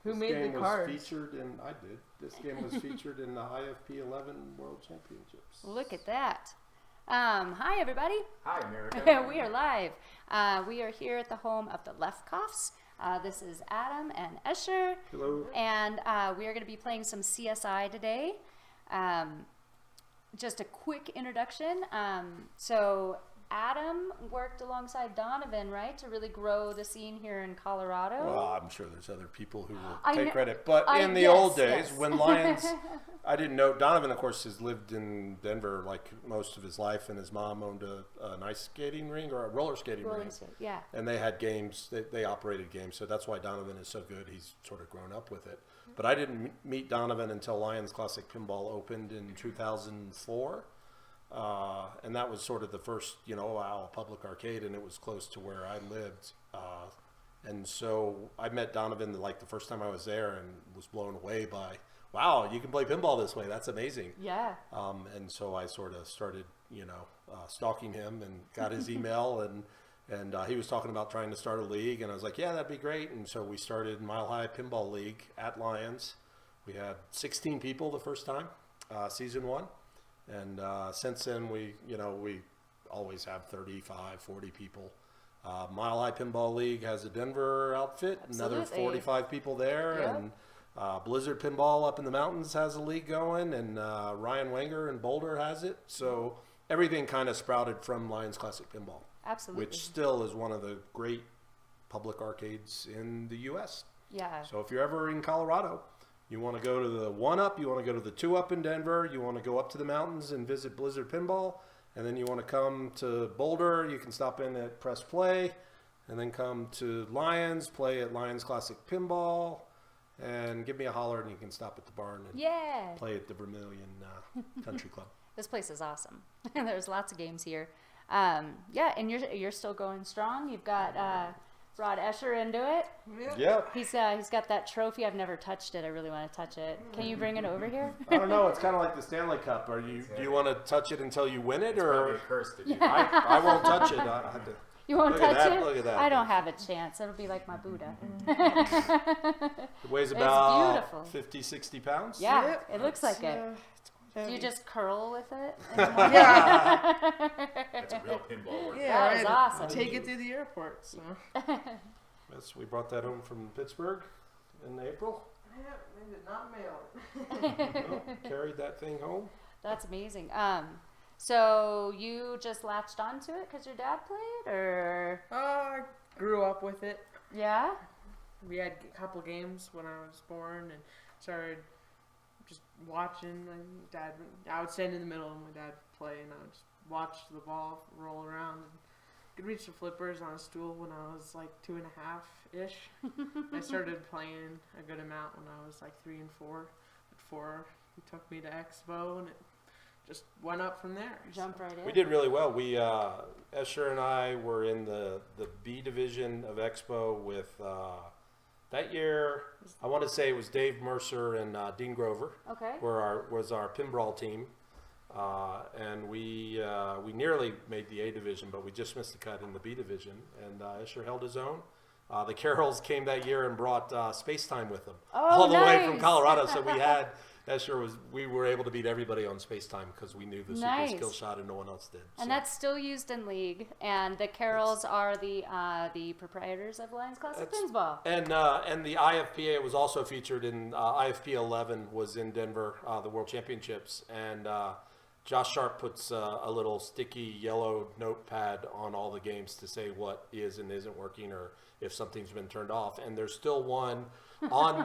Who made the cards? I did. This game was featured in the IFP 11 World Championships. Look at that. Hi, everybody. Hi, America. We are live. We are here at the home of the Lefkoffs. This is Adam and Escher. Hello. And we are going to be playing some CSI today. Just a quick introduction. So Adam worked alongside Donovan, right, to really grow the scene here in Colorado. Well, I'm sure there's other people who will take credit. But in the old days, when Lions, I didn't know, Donovan, of course, has lived in Denver like most of his life, and his mom owned an ice skating ring or a roller skating ring. Yeah. And they had games, they operated games, so that's why Donovan is so good. He's sort of grown up with it. But I didn't meet Donovan until Lions Classic Pinball opened in 2004. And that was sort of the first, public arcade, and it was close to where I lived. And so I met Donovan like the first time I was there and was blown away by, wow, you can play pinball this way. That's amazing. Yeah. And so I sort of started, stalking him and got his email, and he was talking about trying to start a league, and I was like, yeah, that'd be great. And so we started Mile High Pinball League at Lions. We had 16 people the first time, season one. And since then, we always have 35, 40 people. Mile High Pinball League has a Denver outfit, another 45 people there. Yep. And Blizzard Pinball up in the mountains has a league going, and Ryan Wenger in Boulder has it. So everything kind of sprouted from Lions Classic Pinball. Absolutely. Which still is one of the great public arcades in the U.S. Yeah. So if you're ever in Colorado, you want to go to the 1-Up, you want to go to the 2-Up in Denver, you want to go up to the mountains and visit Blizzard Pinball, and then you want to come to Boulder, you can stop in at Press Play, and then come to Lions, play at Lions Classic Pinball, and give me a holler, and you can stop at the barn and play at the Vermilion Country Club. This place is awesome. There's lots of games here. And you're still going strong. You've got brought Escher into it. Yeah. He's got that trophy. I've never touched it. I really want to touch it. Can you bring it over here? I don't know. It's kind of like the Stanley Cup. Do you want to touch it until you win it, it's or probably a curse to do. I won't touch it. I have to. You won't touch it? Look at that. I don't have a chance. It'll be like my Buddha. It weighs about 50, 60 pounds. Yeah, yep. It looks like it. Do you just curl with it? Yeah. That's a real pinball work. Yeah, that is awesome. Take it to the airport. So. Yes, we brought that home from Pittsburgh in April. Yeah, we did not mail it. Carried that thing home. That's amazing. So you just latched onto it because your dad played, or? I grew up with it. Yeah? We had a couple games when I was born and started just watching. Dad, I would stand in the middle and my dad would play, and I would just watch the ball roll around. And could reach the flippers on a stool when I was like 2.5-ish. I started playing a good amount when I was like 3 and 4. At 4, he took me to Expo, and it just went up from there. Jump right in. We did really well. We Escher and I were in the B division of Expo with that year. I want to say it was Dave Mercer and Dean Grover. Okay. Was our pinball team, and we nearly made the A division, but we just missed the cut in the B division. And Escher held his own. The Carrolls came that year and brought Space Time with them all the way from Colorado. So we had. We were able to beat everybody on Space Time because we knew the super skill shot and no one else did. And that's still used in League. And the Carrolls are the proprietors of Lions Classic Pinball. And the IFPA was also featured in IFP 11 was in Denver, the World Championships. And Josh Sharp puts a little sticky yellow notepad on all the games to say what is and isn't working or if something's been turned off. And there's still one on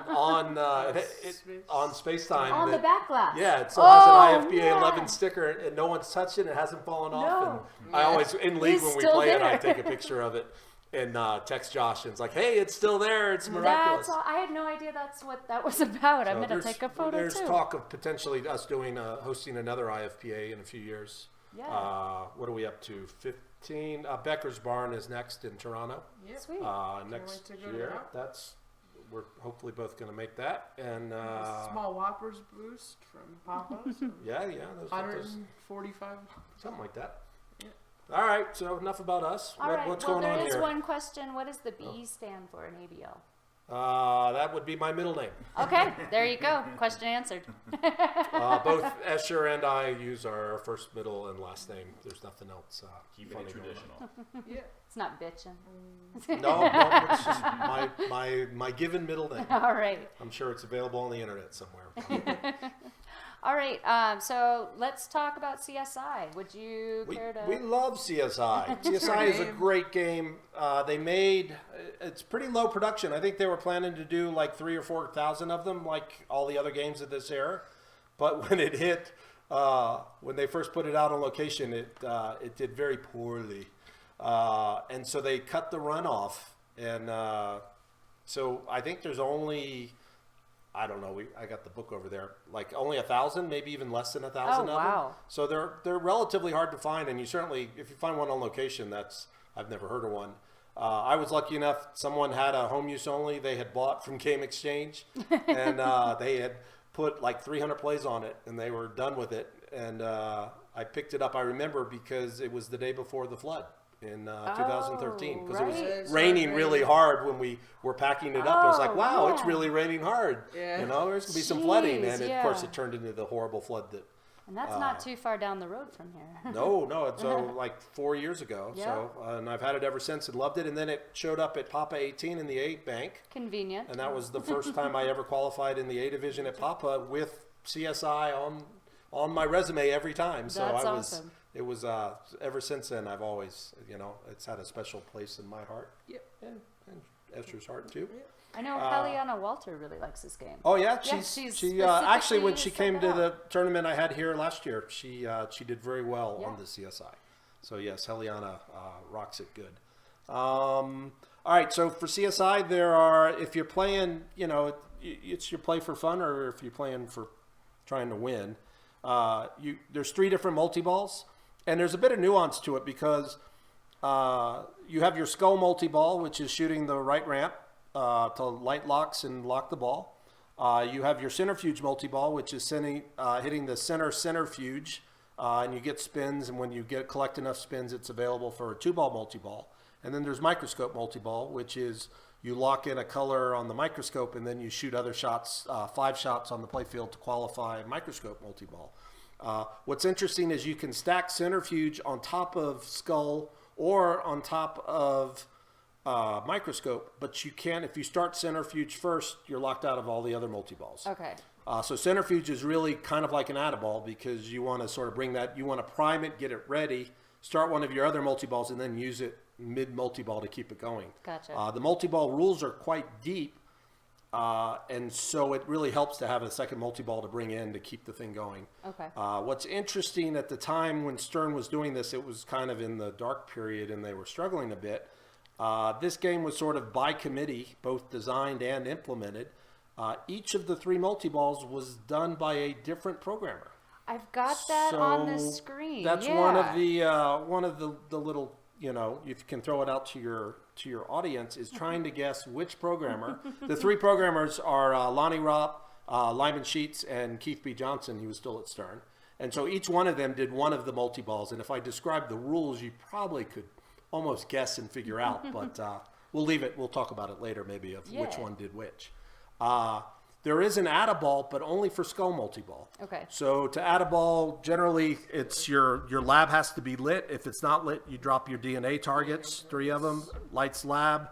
Space Time. On the back glass. Yeah, it still has an IFPA 11 sticker, and no one's touched it. It hasn't fallen off. And I always, in League when we play it, I take a picture of it and text Josh, and it's like, hey, it's still there. It's miraculous. I had no idea that's what that was about. I'm going to take a photo, There's talk of potentially us hosting another IFPA in a few years. Yeah. What are we up to? 15? Becker's Barn is next in Toronto. Yeah. Sweet. Next year. We're hopefully both going to make that. And small Whoppers boost from Papa. So yeah, those 145. Something like that. Yeah. All right, so enough about us. All right. What's going on here? There is one question. What does the B stand for in ABL? That would be my middle name. Okay, there you go. Question answered. Both Escher and I use our first, middle, and last name. There's nothing else. Keep funny it traditional. Yeah. It's not bitching. No, it's just my given middle name. All right. I'm sure it's available on the internet somewhere. All right. So let's talk about CSI. Would you care to? We love CSI. CSI is a great game. They made it's pretty low production. I think they were planning to do like 3,000 or 4,000 of them, like all the other games of this era. But when it hit, when they first put it out on location, it did very poorly, and so they cut the run off. And so I think there's only, I don't know. I got the book over there. Like only 1,000, maybe even less than 1,000 of them. So they're relatively hard to find, and you certainly, if you find one on location, I've never heard of one. I was lucky enough. Someone had a home use only. They had bought from Game Exchange, and they had put like 300 plays on it, and they were done with it. And I picked it up. I remember because it was the day before the flood in 2013, because it was raining really hard when we were packing it up. It was like, wow, it's really raining hard. Yeah. You know, there's gonna be some flooding, and of course it turned into the horrible flood that. And that's not too far down the road from here. No, it's like 4 years ago. Yeah. So, and I've had it ever since and loved it. And then it showed up at Papa 18 in the A bank. Convenient. And that was the first time I ever qualified in the A division at Papa with CSI on my resume every time. So that's awesome. It was ever since then. I've always, it's had a special place in my heart. Yep. And Esther's heart too. Yep. I know Helliana Walter really likes this game. Oh yeah, she actually when she came to the tournament I had here last year, she did very well on the CSI. So yes, Helliana rocks it good. All right, so for CSI there are, if you're playing, it's your play for fun, or if you're playing for trying to win, there's 3 different multi-balls, and there's a bit of nuance to it because you have your skull multi-ball, which is shooting the right ramp to light locks and lock the ball. You have your centrifuge multi-ball, which is hitting the centrifuge, and you get spins, and when you collect enough spins, it's available for a 2-ball multi-ball. And then there's microscope multi-ball, which is you lock in a color on the microscope, and then you shoot other shots, 5 shots on the playfield to qualify microscope multi-ball. What's interesting is you can stack centrifuge on top of skull or on top of microscope, but you can't, if you start centrifuge first, you're locked out of all the other multi-balls. Okay. So centrifuge is really kind of like an add-a-ball, because you want to sort of bring that, you want to prime it, get it ready, start one of your other multi-balls, and then use it mid multi-ball to keep it going. Gotcha. The multi-ball rules are quite deep, and so it really helps to have a second multi-ball to bring in to keep the thing going. Okay. What's interesting, at the time when Stern was doing this, it was kind of in the dark period and they were struggling a bit. This game was sort of by committee, both designed and implemented. Each of the 3 multi-balls was done by a different programmer. I've got that on the screen. That's one of the little, you can throw it out to your audience, is trying to guess which programmer. The 3 programmers are Lonnie Ropp, Lyman Sheets, and Keith B. Johnson. He was still at Stern. And so each one of them did one of the multi-balls. And if I described the rules, you probably could almost guess and figure out, but we'll leave it. We'll talk about it later, maybe, of which one did which. There is an add-a-ball, but only for skull multi-ball. Okay. So to add a ball, generally, it's your lab has to be lit. If it's not lit, you drop your DNA targets, 3 of them, lights lab.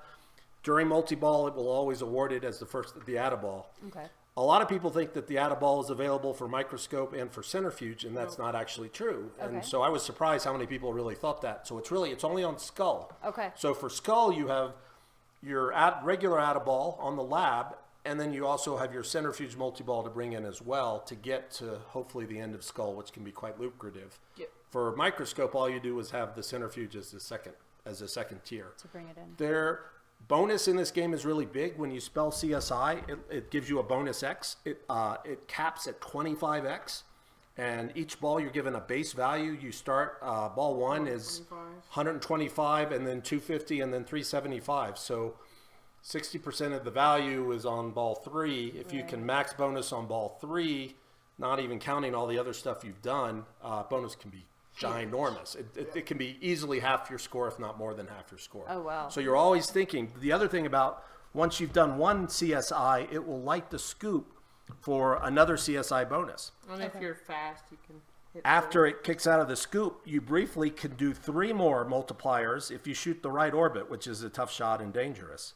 During multi-ball, it will always award it as the add-a-ball. Okay. A lot of people think that the add-a-ball is available for microscope and for centrifuge, and that's not actually true. Okay. And so I was surprised how many people really thought that. So it's only on skull. Okay. So for skull, you have your regular add-a-ball on the lab, and then you also have your centrifuge multi-ball to bring in as well to get to hopefully the end of skull, which can be quite lucrative. Yep. For microscope, all you do is have the centrifuge as a second tier. To bring it in. Their bonus in this game is really big. When you spell CSI, it gives you a bonus X. It caps at 25X. And each ball you're given a base value. You start, ball 1 is 125, and then 250, and then 375. So 60% of the value is on ball 3. If you can max bonus on ball 3, not even counting all the other stuff you've done, bonus can be ginormous. It can be easily half your score, if not more than half your score. Oh, wow. So you're always thinking. The other thing about once you've done one CSI, it will light the scoop for another CSI bonus. And if you're fast, you can hit After it kicks out of the scoop, you briefly can do 3 more multipliers if you shoot the right orbit, which is a tough shot and dangerous.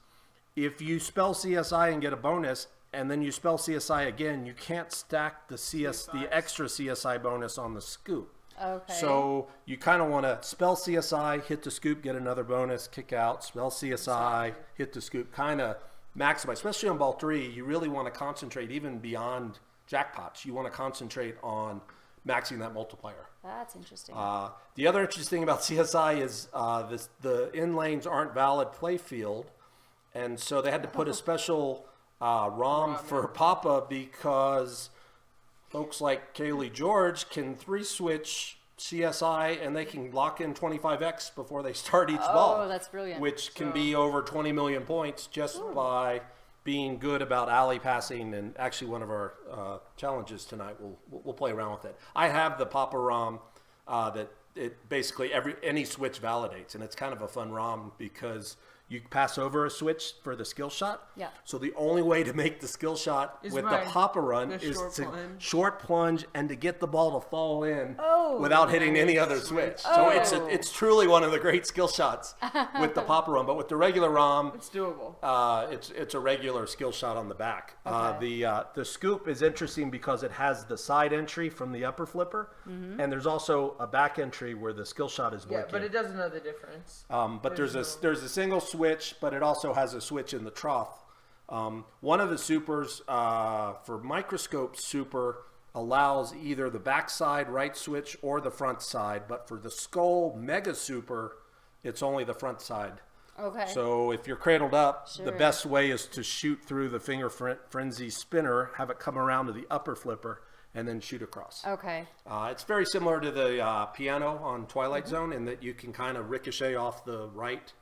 If you spell CSI and get a bonus, and then you spell CSI again, you can't stack the extra CSI bonus on the scoop. Okay. So you kind of want to spell CSI, hit the scoop, get another bonus, kick out, spell CSI, hit the scoop, kind of maximize. Especially on ball 3, you really want to concentrate even beyond jackpots. You want to concentrate on maxing that multiplier. That's interesting. The other interesting thing about CSI is the in lanes aren't valid play field, and so they had to put a special ROM for Papa because folks like Kaylee George can 3-switch CSI and they can lock in 25x before they start each ball. Oh, that's brilliant. Which can be over 20 million points just by being good about alley passing. And actually one of our challenges tonight, we'll play around with it. I have the Papa ROM that it basically any switch validates, and it's kind of a fun ROM because you pass over a switch for the skill shot. Yeah. So the only way to make the skill shot with the Papa run is to short plunge and to get the ball to fall in without hitting any other switch. So it's truly one of the great skill shots with the Papa run. But with the regular ROM, it's doable. It's a regular skill shot on the back. Okay. The scoop is interesting because it has the side entry from the upper flipper, and there's also a back entry where the skill shot is blinking. Yeah, but it doesn't know the difference. But there's a single switch, but it also has a switch in the trough. One of the supers for microscope super allows either the backside right switch or the front side, but for the skull mega super, it's only the front side. Okay. So if you're cradled up, the best way is to shoot through the Fingerprint Frenzy spinner, have it come around to the upper flipper, and then shoot across. Okay. It's very similar to the piano on Twilight Zone in that you can kind of ricochet off the right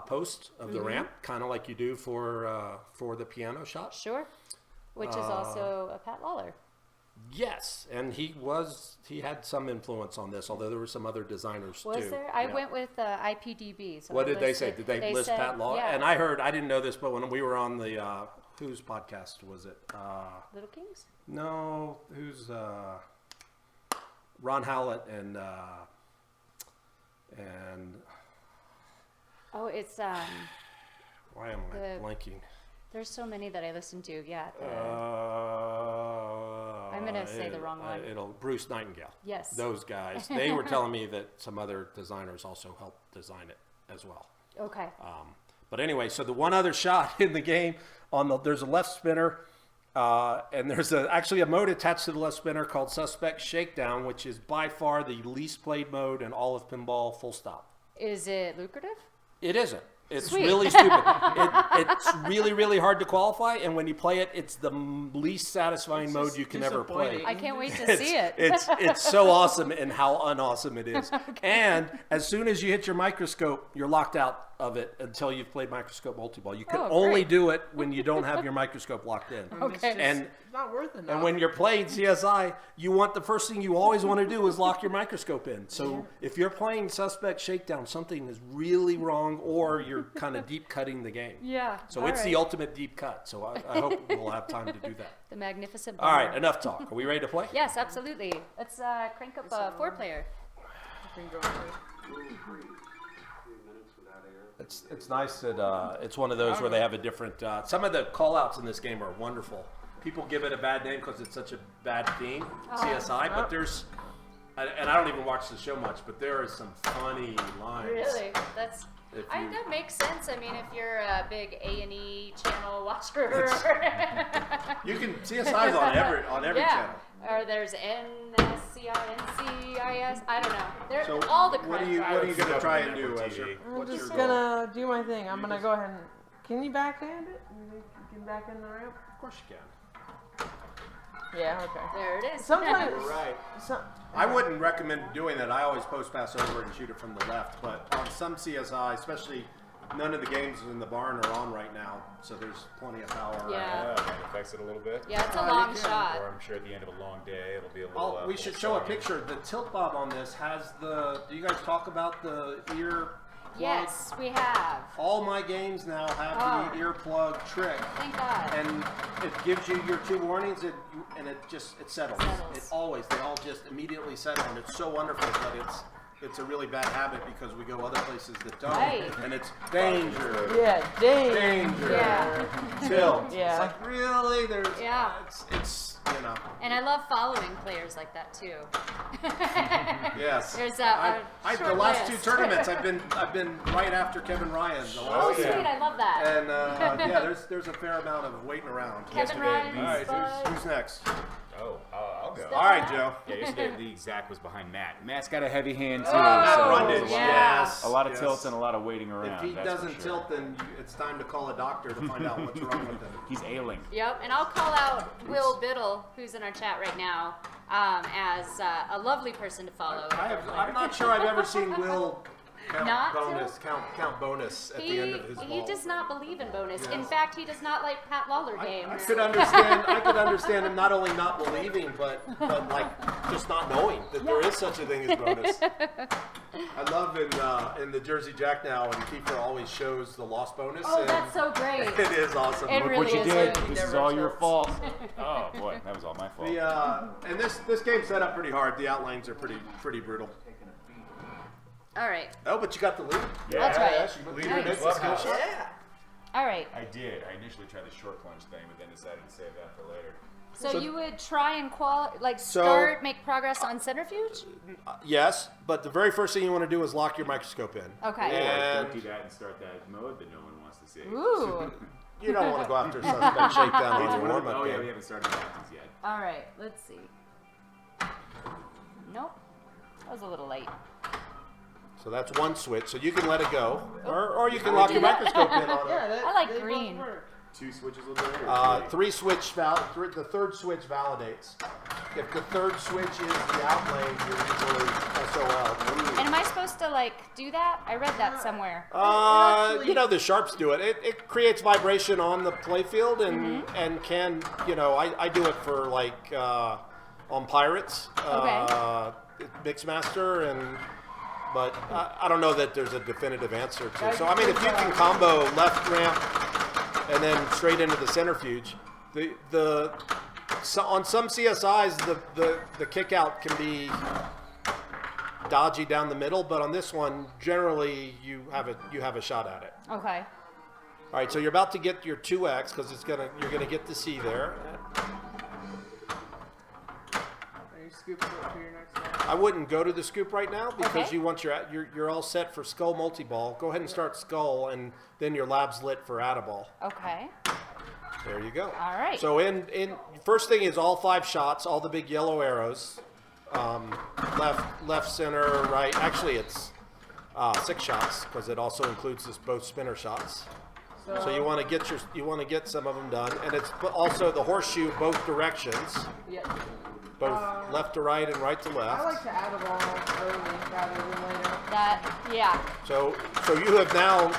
post of the ramp, kind of like you do for the piano shot. Sure. Which is also a Pat Lawler. Yes, and he had some influence on this, although there were some other designers too. Was there? I went with IPDB. So what did they say? Did they list Pat Lawler? Yeah. And I didn't know this, but when we were on the whose podcast was it? Little Kings? No, who's Ron Howlett and oh, it's why am I blanking? There's so many that I listen to. Yeah. I'm gonna say the wrong one. Bruce Nightingale. Yes. Those guys. They were telling me that some other designers also helped design it as well. Okay. But anyway, so the one other shot in the game there's a left spinner, and there's actually a mode attached to the left spinner called Suspect Shakedown, which is by far the least played mode in all of pinball. Full stop. Is it lucrative? It isn't. It's Sweet. really stupid. It's really, really hard to qualify, and when you play it, it's the least satisfying mode you can ever play. I can't wait to see it. It's so awesome and how unawesome it is. Okay. And as soon as you hit your microscope, you're locked out of it until you've played microscope multi-ball. You can only do it when you don't have your microscope locked in. Okay. And it's not worth enough. And when you're playing CSI, the first thing you always want to do is lock your microscope in. So if you're playing Suspect Shakedown, something is really wrong, or you're kind of deep cutting the game. Yeah. So it's the ultimate deep cut. So I hope we'll have time to do that. The magnificent. All right, enough talk. Are we ready to play? Yes, absolutely. Let's crank up 4-player. It's nice that it's one of those where they have a different. Some of the call-outs in this game are wonderful. People give it a bad name because it's such a bad theme, CSI. But there's, and I don't even watch the show much, but there are some funny lines. Really, that makes sense. I mean, if you're a big A&E channel watcher, you can CSI's on every channel. Or there's NSCI, NCIS. I don't know. They're So all the what credits. are you going to try and do, Ezra? I'm just gonna do my thing. I'm gonna go ahead and. Can you backhand it? You can backhand the ramp? Of course you can. Yeah. Okay. There it is. Sometimes. Right. So, I wouldn't recommend doing that. I always post pass over and shoot it from the left. But on some CSI, especially none of the games in the barn are on right now, so there's plenty of power. Yeah. That affects it a little bit. Yeah, it's a long shot. Or I'm sure at the end of a long day, it'll be a little. We should show a picture. The tilt bob on this has the. Do you guys talk about the ear Yes, we have. All my games now have the earplug trick. Thank God. And it gives you your 2 warnings, and it settles. They all just immediately settle, and it's so wonderful. But it's a really bad habit because we go other places that don't, and it's danger. Yeah, danger. Yeah. Tilt. Yeah. It's like really, there's. Yeah. It's you know. And I love following players like that too. Yes. There's the last 2 tournaments I've been right after Kevin Ryan. Oh, sweet! I love that. And yeah, there's a fair amount of waiting around. Kevin Ryan. All right, who's next? Oh, I'll go. All right, Joe. Yeah, yesterday League Zach was behind Matt. Matt's got a heavy hand too. Matt so Brundage, there's yes. a lot of tilts and a lot of waiting If around. he that's doesn't for sure. tilt, then it's time to call a doctor to find out what's wrong with him. He's ailing. Yep, and I'll call out Will Biddle, who's in our chat right now, as a lovely person to follow. I'm not sure I've ever seen Will Not count bonus at the end of his ball. He does not believe in bonus. Yes. In fact, he does not like Pat Lawler games. I could understand him not only not believing, but like just not knowing that there is such a thing as bonus. I love in the Jersey Jack now, and Kiefer always shows the lost bonus. Oh, and that's so great. It is awesome. It Look really what you is. did. He This is never all your tilts. fault. Oh boy, that was all my fault. And this game's set up pretty hard. The outlines are pretty brutal. All right. Oh, but you got the lead. Yeah, That's right. Yes, you Nice. missed the skill shot. All right. I did. I initially tried the short plunge thing, but then decided to save that for later. So, So- you would try and make progress on centrifuge? Yes, but the very first thing you want to do is lock your microscope in. Okay. And- Don't do that and start that mode that no one wants to see. Ooh. You don't want to go after a suspect shakedown on your warm-up Oh yeah, game. we haven't started captains yet. All right. Let's see. Nope. That was a little late. So that's one switch. So you can let it go, or you can lock your microscope in on it. I like green. 2 switches will do it. Or 3 switch the third switch validates. If the third switch is the outlane, you're usually SOL. And am I supposed to do that? I read that somewhere. The sharps do it. It creates vibration on the playfield and can I do it for on Pirates, Mixmaster but I don't know that there's a definitive answer to. So I mean, if you can combo left ramp and then straight into the centrifuge, on some CSIs the kick out can be dodgy down the middle, but on this one generally you have a shot at it. Okay. All right, so you're about to get your 2x because you're gonna get the C there. Are you scooping up for your next one? I wouldn't go to the scoop right now because Okay. you want you're all set for skull multi-ball. Go ahead and start skull, and then your lab's lit for Addaball. Okay. There you go. All right. So in first thing is all 5 shots, all the big yellow arrows, left, center, right. Actually, it's 6 shots because it also includes both spinner shots. So you want to get some of them done, and it's also the horseshoe both directions. Yeah. Both left to right and right to left. I like to add a ball early rather than later. So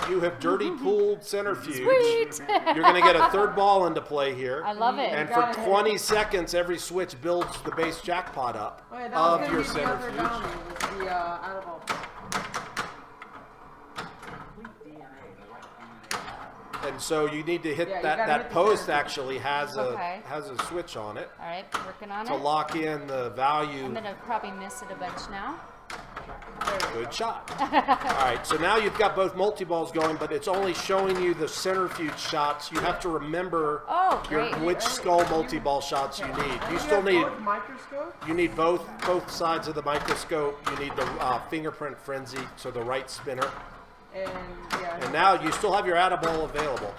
you have dirty pooled centrifuge. Sweet. You're going to get a third ball into play here. I love it. And for 20 seconds, every switch builds the base jackpot up Oh, yeah, that of was your gonna be the other centrifuge. bounty, was the out of ball. And so you need to hit Yeah, you that. gotta That hit the post center. actually has Okay. a switch on it All right. Working on to it. lock in the value. I'm gonna probably miss it a bunch now. Good shot. All right, so now you've got both multi-balls going, but it's only showing you the centrifuge shots. You have to remember Oh, great. which skull multi-ball shots you need. You still need both sides of the microscope. You need the Fingerprint Frenzy, so the right spinner. And now you still have your Addaball available.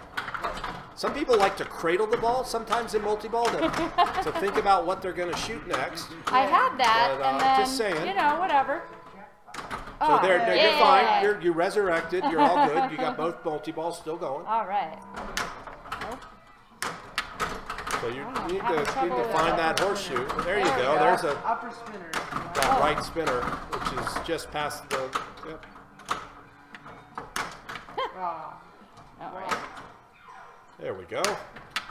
Some people like to cradle the ball sometimes in multi-ball to think about what they're going to shoot next. I had that, But, and then just saying. whatever. So Oh, you're yeah. fine. You're resurrected. You're all good. You got both multi-balls still going. All right. So you I'm need having to trouble with find that. that horseshoe. There you There we go. go. There's a Upper spinner. that right spinner, which is just past the. Yep. Ah. All right. There we go.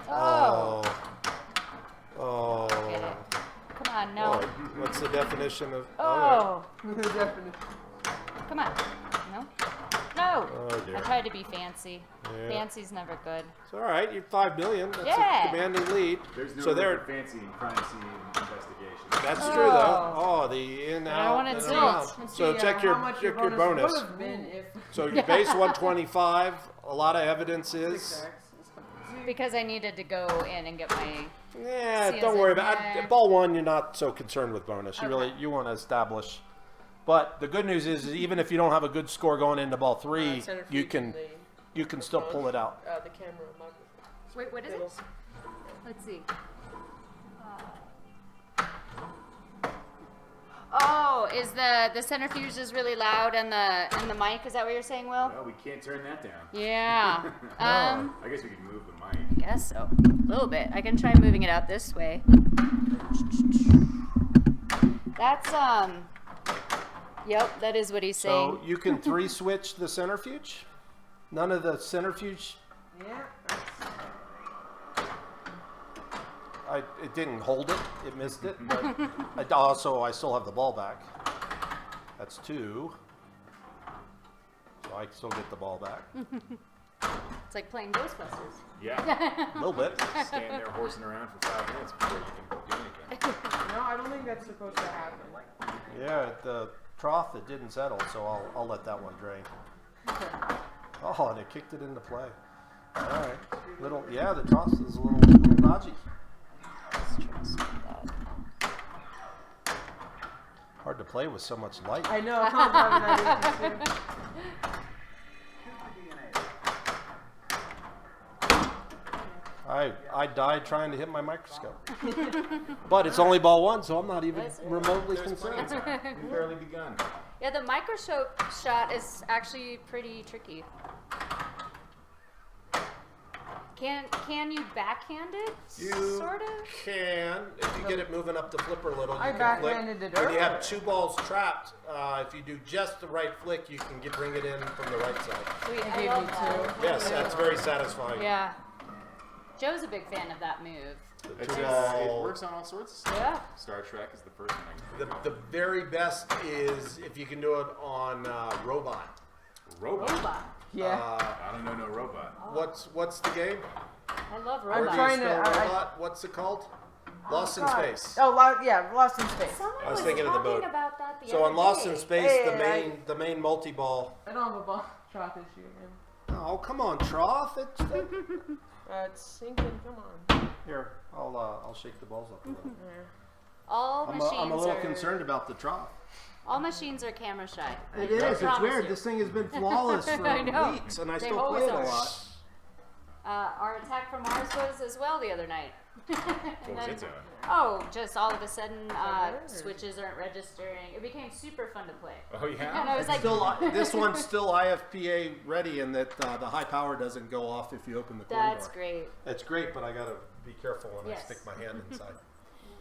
Oh. Oh. Get it. Come on, no. Oh, what's the definition of? Oh. The definition. Come on. No. No! Oh dear. I tried to be fancy. Yeah. Fancy's never good. It's all right. You're 5 million. That's Yeah. a commanding lead. There's no So so they're. fancy in crime scene investigation. That's Oh. true though. Oh, the in I out. want it in, tilt. out. Let's So see, check how your much check your bonus. would have been if So your base 125. A lot of evidence 6x. is. Because I needed to go in and get my... Yeah, See, don't as worry in, about yeah. ball 1. You're not so concerned with bonus. You Okay. you want to establish. But the good news is even if you don't have a good score going into ball 3, you can still pull it out. The camera microphone. Wait, what is it? Let's see. Oh, is the centrifuge is really loud and the mic? Is that what you're saying, Will? Well, we can't turn that down. Yeah. I guess we can move the mic. I guess so. A little bit. I can try moving it out this way. That's Yep, that is what he's saying. So you can 3 switch the centrifuge. None of the centrifuge. Yeah. It didn't hold it. It missed it. But I still have the ball back. That's 2. So I still get the ball back. It's like playing Ghostbusters. Yeah. A little bit. Stand there horsing around for 5 minutes before you can do anything. No, I don't think that's supposed to happen. Yeah, at the trough it didn't settle, so I'll let that one drain. Oh, and it kicked it into play. All right. The trough is a little dodgy. Hard to play with so much light. I know. I'm having that issue too. I died trying to hit my microscope. But it's only ball 1, so I'm not even remotely concerned. We've barely begun. Yeah, the microscope shot is actually pretty tricky. Can you backhand it? You sort of? can, if you get it moving up the flipper a little, you I can backhanded flick. it When you have earlier. 2 balls trapped, if you do just the right flick, you can bring it in from the right side. Sweet, It I gave love me that. 2. Yes, that's very satisfying. Yeah. Joe's a big fan of that move. The It's, 2 it ball. works on all sorts of stuff. Yeah. Star Trek is the first one I can think The very best is if you can do it on robot. of. Robot. Yeah. I don't know no robot. What's the game? I love Where do robots. you trying to- spell I- robot? What's it called? Lost in God. Space. Oh, Lost in Space. Someone I was was thinking of the talking boat. about that the So other on Lost day. in Space, Hey, the main multi-ball. I don't have a ball shot issue, man. Oh, come on, Troth. It's sinking. Come on. Here, I'll shake the balls up a little. Yeah. All machines I'm a little are concerned about the Troth. all machines are camera shy. It I is. It's promise weird. you. This thing has been flawless for I know. weeks, and I They still always play it a are. lot. Our attack from Mars was as well the other night. What was then- it doing? Oh, just all of a sudden, switches aren't registering. It became super fun to play. Oh yeah. And I was like, This one's still IFPA ready, and that the high power doesn't go off if you open the corridor. that's great. It's great, but I gotta be careful when Yes. I stick my hand inside.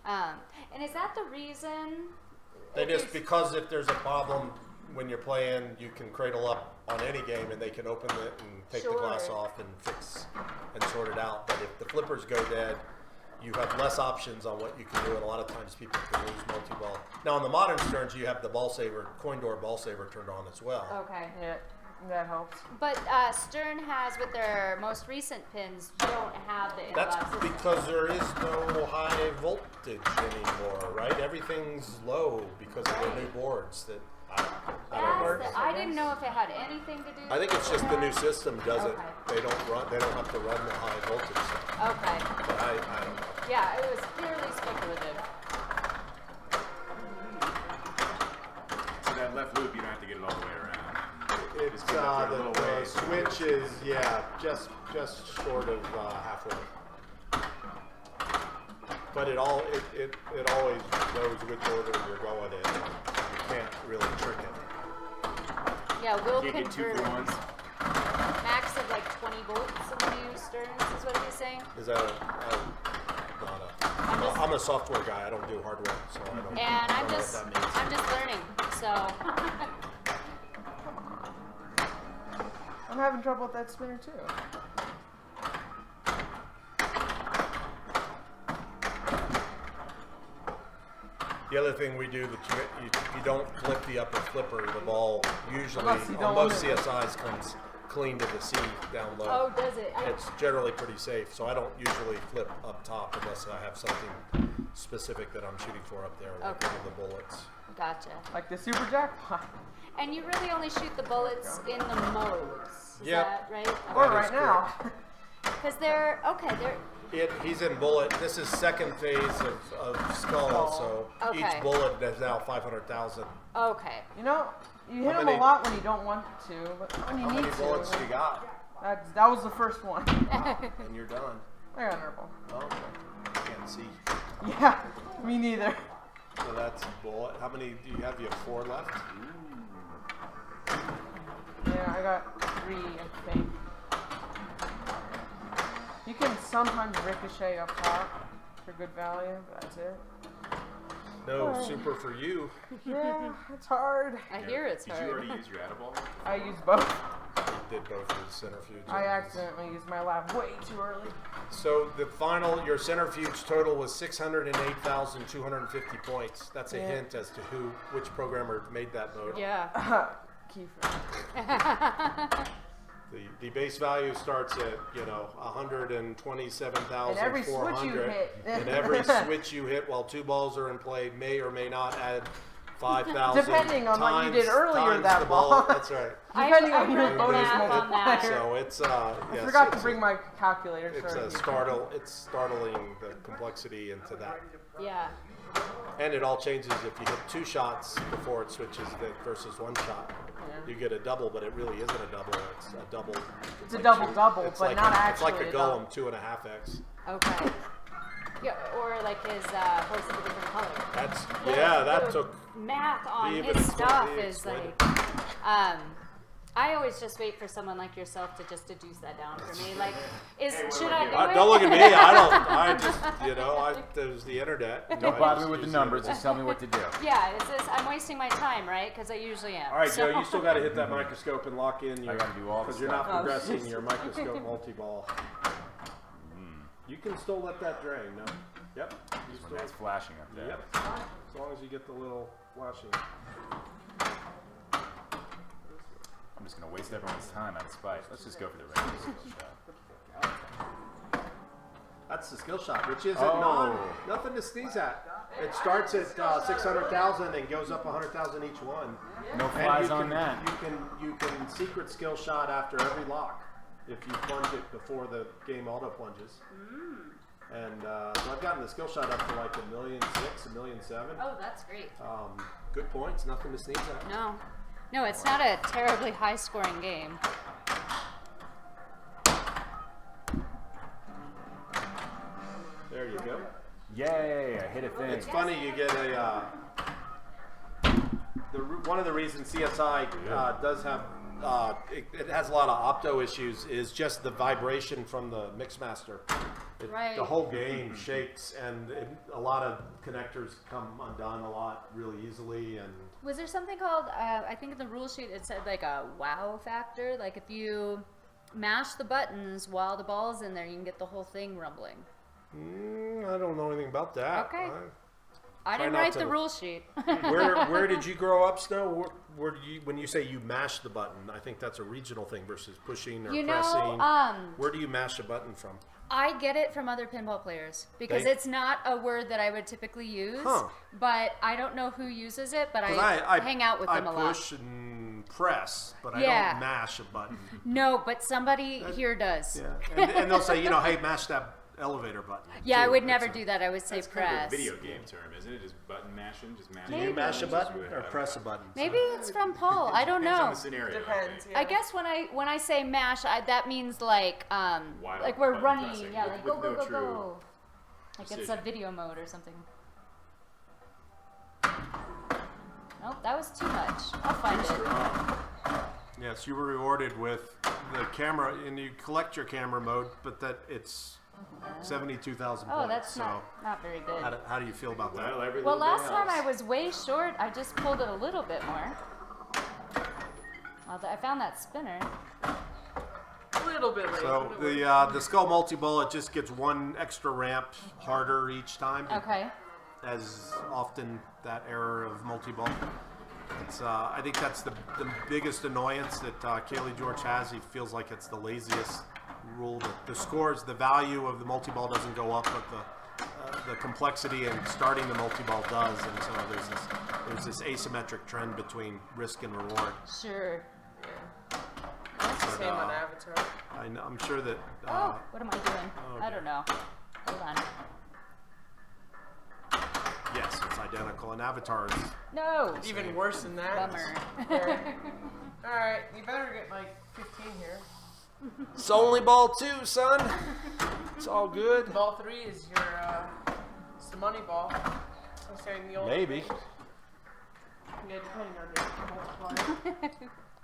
And is that the reason? They if just there's- because if there's a problem when you're playing, you can cradle up on any game, and they can open it and take the glass Sure. off and fix and sort it out. But if the flippers go dead, you have less options on what you can do, and a lot of times people can lose multi-ball. Now on the modern Sterns, you have the ball saver, coin door ball saver turned on as well. Okay. Yeah, that helps. But Stern has, with their most recent pins, don't have the That's analog system. because there is no high voltage anymore, right? Everything's low because of the new boards that I don't know. I didn't know if it had anything to do. I think it's just the new system does it. Okay. They don't have to run the high voltage stuff. Okay. But I don't know. Yeah, it was purely speculative. So that left loop, you don't have to get it all the way around. It's Just get up there a little the way. switch is just short of halfway. But it always knows which order you're going in. You can't really trick it. Yeah, Will You get 2 confirmed. for 1s. Max of like 20 volts in the new Sterns is what he's saying. Is that I'm a software guy. I don't do hardware, so I don't. And I don't know what that means. I'm just learning. So I'm having trouble with that spinner too. The other thing we do that you don't flip the upper flipper. The ball usually Unless you don't on most want it. CSIs comes clean to the C down low. Oh, does it? It's generally pretty safe, so I don't usually flip up top unless I have something specific that I'm shooting for up there, like one of the bullets. Gotcha. Like the super jackpot. And you really only shoot the bullets in the modes. Is Yep. that right? Or That right is now. Because they're okay. He's in bullet. This is second phase of skull, so Okay. each bullet is now 500,000. Okay. You know, you hit How him many- a lot when you don't want to, but when you How need many bullets to. you got? That was the first one. And you're done. I got an purple. Oh, okay. Can't see. Yeah, me neither. So that's bullet. How many do you have? You have 4 left? Yeah, I got 3, I think. You can sometimes ricochet up top for good value, but that's it. No super for you. Yeah, it's hard. I hear it's Did hard. you already use your edible? I used both. You did both of the centrifuge. I accidentally used my lab way too early. So the final, your centrifuge total was 608,250 points. That's a Yeah. hint as to which programmer made that mode. Yeah. Kiefer. The base value starts at 127,400. And every switch you hit. And every switch you hit while 2 balls are in play may or may not add 5,000. Depending on what you did earlier times that the ball. ball. That's right. Depending I on your heard bonus math on that. multiplier. So it's I yes, forgot to it's bring my calculator. It's Sorry. it's startling the complexity into that. Yeah. And it all changes if you hit 2 shots before it switches versus 1 shot. Yeah. You get a double, but it really isn't a double. It's a double. It's a double-double, it's but like not It's like actually a a double. golem 2.5x. Okay. Yeah, or like his horse of a different color. That's The- that the took. math on Even his stuff explain- is explain like. I always just wait for someone like yourself to just deduce that down for me. Like, should I do it? Don't look at me. I don't. I just there's the internet. Don't bother me with the numbers. Just tell me what to do. Yeah, I'm wasting my time, right? Because I usually am. All right, so. Joe. You still got to hit that microscope and lock in your. I gotta do all the because you're not stuff. progressing your microscope multi-ball. You can still let that drain. No. Yep. You When still, that's flashing up there. yep. As long as you get the little flashing. I'm just gonna waste everyone's time out of spite. Let's just go for the regular skill shot. That's the skill shot, which is Oh. nothing to sneeze at. It starts at 600,000 and goes up 100,000 each one. No And flies on that. You can secret skill shot after every lock if you plunge it before the game auto plunges. And so I've gotten the skill shot up to like 1,600,000, 1,700,000. Oh, that's great. Good points, nothing to sneeze at. No, it's not a terribly high-scoring game. There you go. Yay! I hit a thing. It's funny you get a. One of the reasons CSI does have it has a lot of opto issues is just the vibration from the mixmaster. Right. The whole game shakes, and a lot of connectors come undone a lot really easily. And Was there something called, I think in the rule sheet it said like a wow factor? Like if you mash the buttons while the ball's in there, you can get the whole thing rumbling. I don't know anything about that. Okay. I Try didn't not write to- the rule sheet. Where did you grow up, Snow? Where do you, when you say you mash the button, I think that's a regional thing versus pushing or You pressing. know, Where do you mash a button from? I get it from other pinball players because They- it's not a word that I would typically use, Huh. but I don't know who uses it, but 'Cause I hang out with them a I lot. push and press, but I Yeah. don't mash a button. No, but somebody here does. Yeah, and they'll say, hey, mash that elevator button. Yeah, I too. would never It's a- do that. I would say That's press. kind of a video game term, isn't it? Just button mashing, just mashing. Do you mash a button Just or press a button? Maybe it's from Paul. I don't Depends on know. the scenario. Depends. I guess when I say mash, that means like like we're button running, pressing yeah, with- like with go go no go true go. Like it's a precision. video mode or something. Nope, that was too much. I'll find it. Yes, you were rewarded with the camera, and you collect your camera mode, but that it's 72,000 points. Oh, that's so not very good. how do you feel about that? Well, every Well, little last bit time I helps. was way short. I just pulled it a little bit more. I found that spinner. A little bit late. So but it was- the skull multi-ball, it just gets one extra ramp harder each time. Okay. as often that error of multi-ball. It's I think that's the biggest annoyance that Kaylee George has. He feels like it's the laziest rule. That the scores, the value of the multi-ball doesn't go up, but the complexity in starting the multi-ball does, and so there's this asymmetric trend between risk and reward. Sure. That's the same on Avatar. I'm sure that. What am I doing? okay. I don't know. Hold on. Yes, it's identical, and Avatar is. No. Even worse than that. Bummer. Alright, you better get like 15 here. It's only ball 2, son. It's all good. Ball 3 is your, it's the money ball. I'm saying the old. Maybe. Yeah, depending on your multiplier.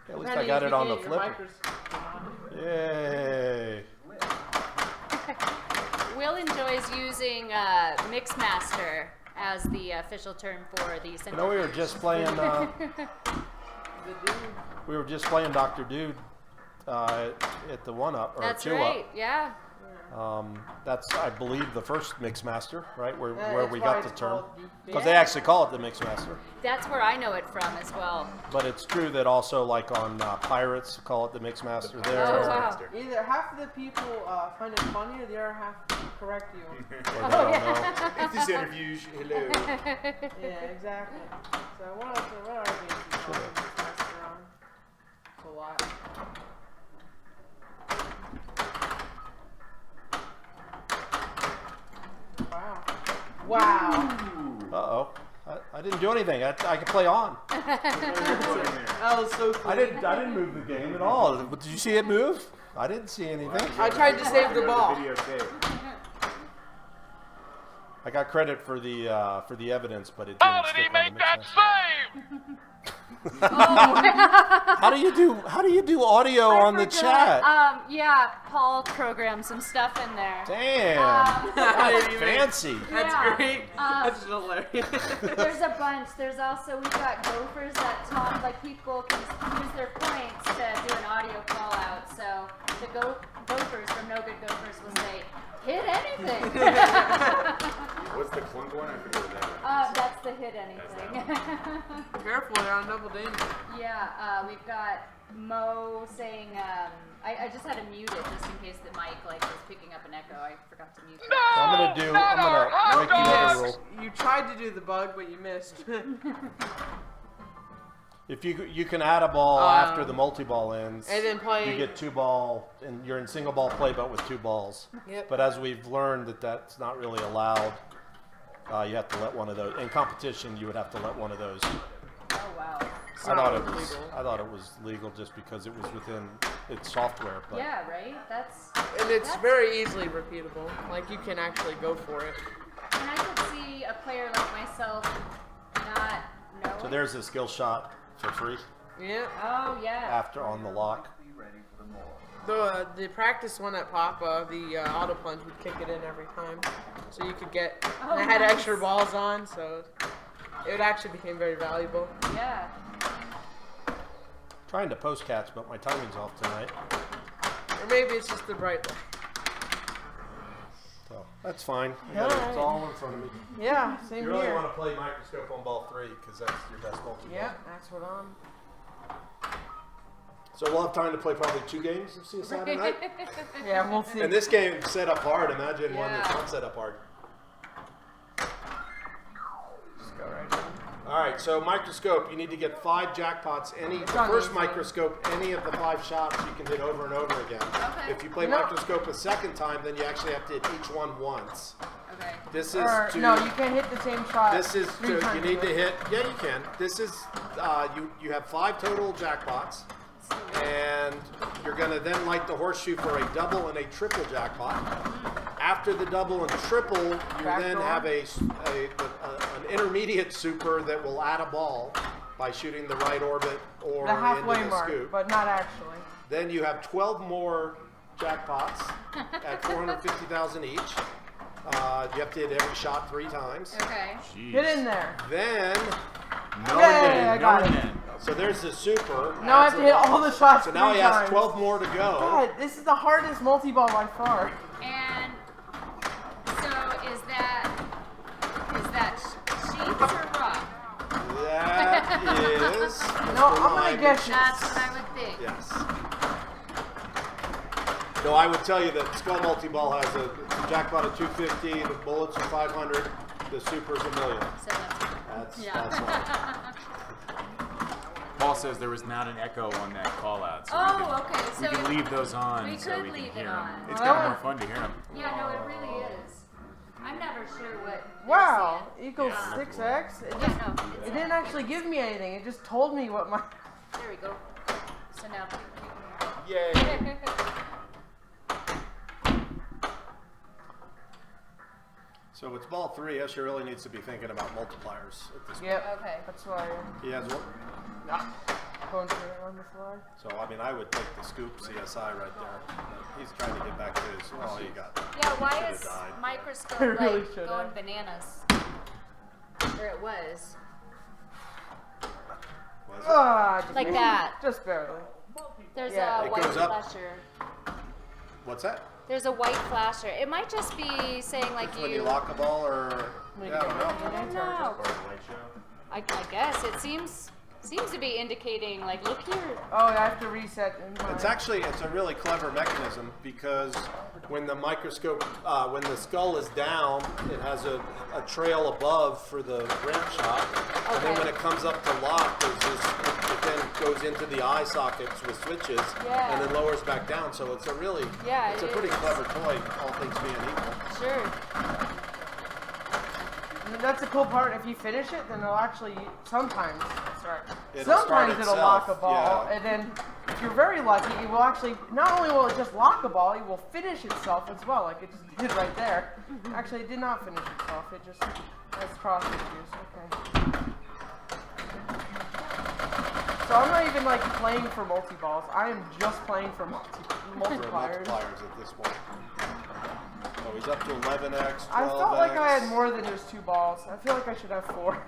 At least I got it on the flipper. Yay. Yay. Will enjoys using Mixmaster as the official term for the You central. know, we were just playing. We were just playing Dr. Dude at the 1-up or That's 2-up. right. Yeah. That's, I believe, the first Mixmaster, right? Where that's we why got the it's term. called- Because they actually call it the Mixmaster. That's where I know it from as well. But it's true that also, like on Pirates, call it the Mixmaster there. Oh, wow. Either half of the people find it funny or the other half correct you. Or they don't know. If this interview, hello. Yeah, exactly. So what else? What are games you call Mixmaster on? It's a lot. Wow. Wow. Uh-oh. I didn't do anything. I could play on. That was so cool. I didn't move the game at all. Did you see it move? I didn't see anything. I tried to save the ball. Videotape. I got credit for the evidence, but it didn't stick on the Mixmaster. How do you do audio on the chat? Yeah, Paul programmed some stuff in there. Damn. That's fancy. That's Yeah. great. That's hilarious. There's a bunch. There's also, we've got gophers that talk, like people can use their points to do an audio call out. So the gophers from No Good Gophers will say, hit anything. What's the clunk one? I forget what that is. That's the hit anything. Careful, they're on double danger. Yeah, we've got Mo saying, I just had to mute it just in case the mic was picking up an echo. I forgot to mute it. I'm gonna break the other rule. You tried to do the bug, but you missed. If you can add a ball after the multi-ball ends, and then play. you get 2 ball, and you're in single ball play, but with 2 balls. Yep. But as we've learned that's not really allowed. You have to let one of those in competition. You would have to let one of those. Oh, wow. I thought it was legal just because it was within its software. But Yeah, right? That's. And it's very easily repeatable. Like, you can actually go for it. And I could see a player like myself not knowing. so there's a skill shot for free Yeah. Oh, yeah. after on the lock. The practice one at Papa, the auto plunge would kick it in every time. So you could get, Oh, and it had nice. extra balls on, so it actually became very valuable. Yeah. Trying to post catch, but my timing's off tonight. Or maybe it's just the bright light. So that's fine. It's all in front of me. Yeah, same You really here. want to play microscope on ball 3 because that's your best multi. Yeah, that's what I'm. So we'll have time to play probably 2 games of CSI tonight. Yeah, we'll see. And this game set up hard. Imagine one that's Yeah. not set up hard. Just go right in. All right, so microscope, you need to get 5 jackpots. The on first easy. microscope, any of the 5 shots you can hit over and over again. Okay. If you play No. microscope a second time, then you actually have to hit each one once. Okay. This is Or, to. no, you can't hit the same shot. This is 3 to. You times need to with it. hit. Yeah, you can. This is. You have 5 total jackpots, and you're going to then light the horseshoe for a double and a triple jackpot. After the double and triple, you then Backdoor. have an intermediate super that will add a ball by shooting the right orbit or The halfway into the mark, scoop. but not actually. Then you have 12 more jackpots at 450,000 each. You have to hit every shot 3 times. Okay. Get in there. Then, Yay, I got it. so there's the super. Now I adds have to a hit ball. all the shots So 3 now he has times. 12 more to go. God, this is the hardest multi-ball by far. And so is that is. No, I'm gonna guess That's what I would think. Yes. No, I would tell you that Skull Multi-Ball has a jackpot of 250, the bullets are 500, the super's $1 million. So that's That's all. Paul says there was not an echo on that call out. So okay. we So can leave those on we so could we can leave hear it them. on. It's kind of more fun to hear them. yeah, no, it really is. I'm never sure what. Wow, they're equals Yeah. 6x. It, saying. just, Yeah, no. it didn't actually give me anything. It just told me what my. There we go. So now. Yay. So it's ball 3. Escher really needs to be thinking about multipliers at this point. Yep. Okay. That's why He has one. I'm going through it on the fly. So, I mean, I would take the scoop CSI right there. But he's trying to get back to his, well, he got. Yeah, why Should've is died. microscope I really like should've. going bananas? Or it was. Was it? Ah, Like that. Just barely. There's Yeah, a it white goes up. flasher. What's that? There's a white flasher. It might just be saying like When you lock a ball or. Yeah, I don't know. I don't know. Or a light show. I guess it seems to be indicating like look here. Oh, I have to reset. In my... It's a really clever mechanism because when the microscope, when the skull is down, it has a trail above for the ramp shot. And then Okay. when it comes up to lock, it then goes into the eye sockets with switches Yeah. and then lowers back down. So it's a really, Yeah, it's it a pretty is. clever toy, all things being equal. Sure. That's the cool part. If you finish it, then it'll actually sometimes. Sorry. It'll Sometimes start it'll lock a itself, ball, yeah. and then if you're very lucky, it will actually not only will it just lock a ball, it will finish itself as well, like it just did right there. Actually, it did not finish itself. It just has cross issues. Okay. So I'm not even like playing for multi-balls. I am just playing for For multipliers. multipliers at this point. So he's up to 11x, 12x. I felt like I had more than just 2 balls. I feel like I should have 4.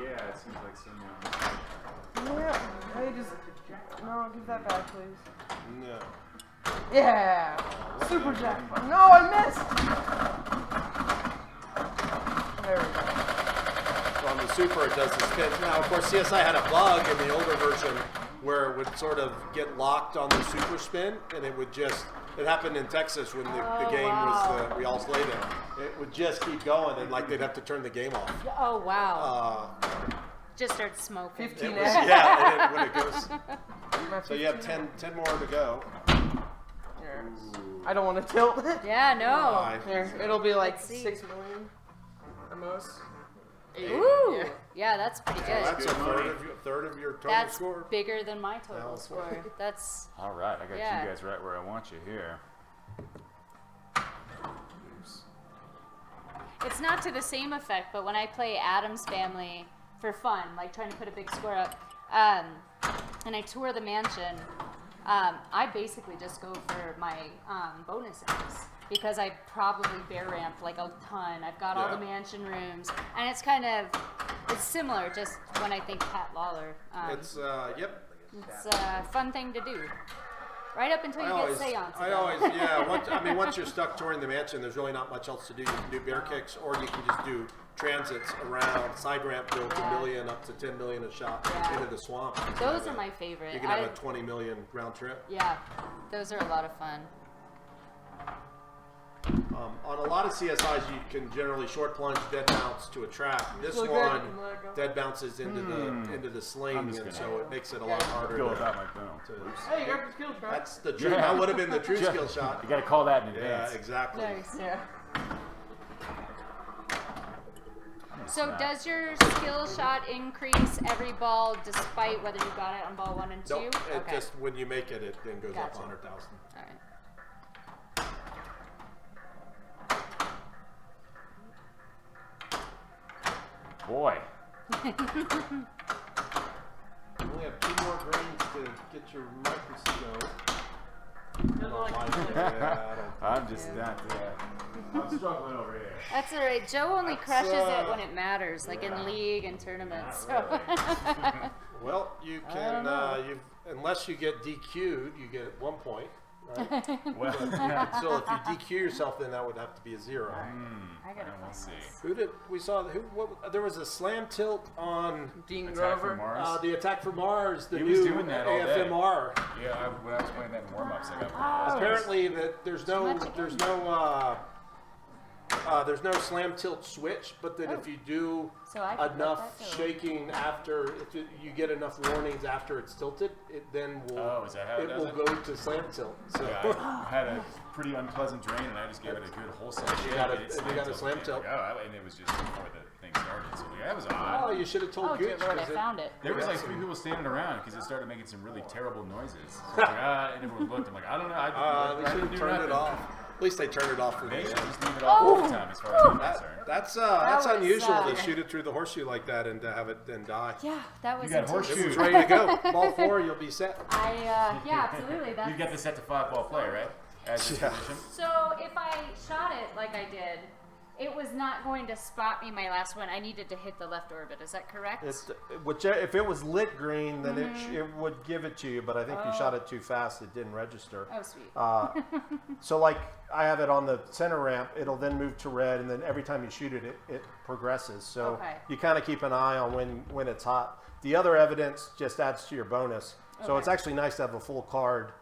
Yeah, it seems like someone. Yeah. Hey, just no. Give that back, please. No. Yeah. Super jackpot. No, I missed. There we go. So on the Super, it does the spin. Now, of course, CSI had a bug in the older version where it would sort of get locked on the Super spin, and it would just. It happened in Texas when the game wow. was we all played it. It would just keep going, and like they'd have to turn the game off. Oh wow. Uh, Just start smoking. 15 it was, yeah, and when it goes. So you have 10 more to go. Here. I don't want to tilt it. Yeah, no. Five. Here, it'll be like Let's see. 6 million at most. 8. Ooh. Yeah. Yeah, that's pretty good. That's a third of your total That's score. bigger than my total That's score. That's All right, I got Yeah. you guys right where I want you here. it's not to the same effect, but when I play Adam's Family for fun, like trying to put a big score up, and I tour the mansion, I basically just go for my bonuses because I probably bear ramped like a ton. I've got all the Yeah. mansion rooms, and it's kind of it's similar. Just when I think Pat Lawler, It's yep. it's a fun thing to do. Right up until you get seance. yeah. Once you're stuck touring the mansion, there's really not much else to do. You can do bear kicks, or you can just do transits around side ramp build to Yeah. million up to 10 million a shot Yeah. into the swamp. You can Those have are my favorite. You can have a 20 million round trip. Yeah, those are a lot of fun. On a lot of CSIs, you can generally short plunge dead bounce to a trap. This Look one, at it, let it go. dead bounces into the sling, I'm just and gonna- so it makes it a lot harder. Go to- without my boom. to- Hey, you got the skill track. That's the true. That would have been the true skill shot. You got to call that in Yeah, advance. exactly. Nice. Yeah. So Snap. does your skill shot increase every ball despite whether you got it on ball 1 and 2? Nope. It Okay. just when you make it, it then goes up Gotcha. 100,000. All right. Boy. You only have 2 more grains to get your microscope. I'm just not. I'm struggling over here. That's all right. Joe only That's, crushes it when it matters, like in league and tournaments. So. Well, you can, unless you get DQ'd, you get 1 point, Right? Well, yeah. So if you DQ yourself, then that would have to be a 0. I gotta we'll find see. this. Who did we saw? There was a slam tilt on Dean Attack Grover. from Mars. the Attack for Mars. The He new was doing that all day. AFMR. Yeah, when I was playing that in warm-ups, I got Oh. Apparently, that there's no slam tilt switch, but that if you do So I can enough let that go. shaking after, you get enough warnings after it's tilted, it then will Oh, is that how it does will it? go to slam tilt. So Yeah, I had a pretty unpleasant drain, and I just gave it a good wholesale shake. got a- and it you got a tilted slam me. tilt. Like, oh, and it was just before the thing started, so like, that was odd. oh, you should have told Oh dear Gooch. Lord, I 'cause found it. There was like 3 people standing around because it started making some really terrible noises. So it's like, and everyone looked. I'm like, I don't know. They I should didn't have do turned it nothing. off. At least they turned it off for They me. should just leave it off all the time, as far as I'm concerned. That's was, unusual to shoot it through the horseshoe like that and to have it then die. Yeah, that was You got intense. horseshoe. It's ready to go. Ball 4, you'll be set. Yeah, absolutely. That's You got the set to 5-ball play, right? As this Yeah. position. So if I shot it like I did, it was not going to spot me my last one. I needed to hit the left orbit. Is that correct? If it was lit green, then it would give it to you, but I think you shot it too fast. It didn't register. Oh, sweet. So like I have it on the center ramp, it'll then move to red, and then every time you shoot it, it progresses. So Okay. you kind of keep an eye on when it's hot. The other evidence just adds to your bonus. So Okay. it's actually nice to have a full card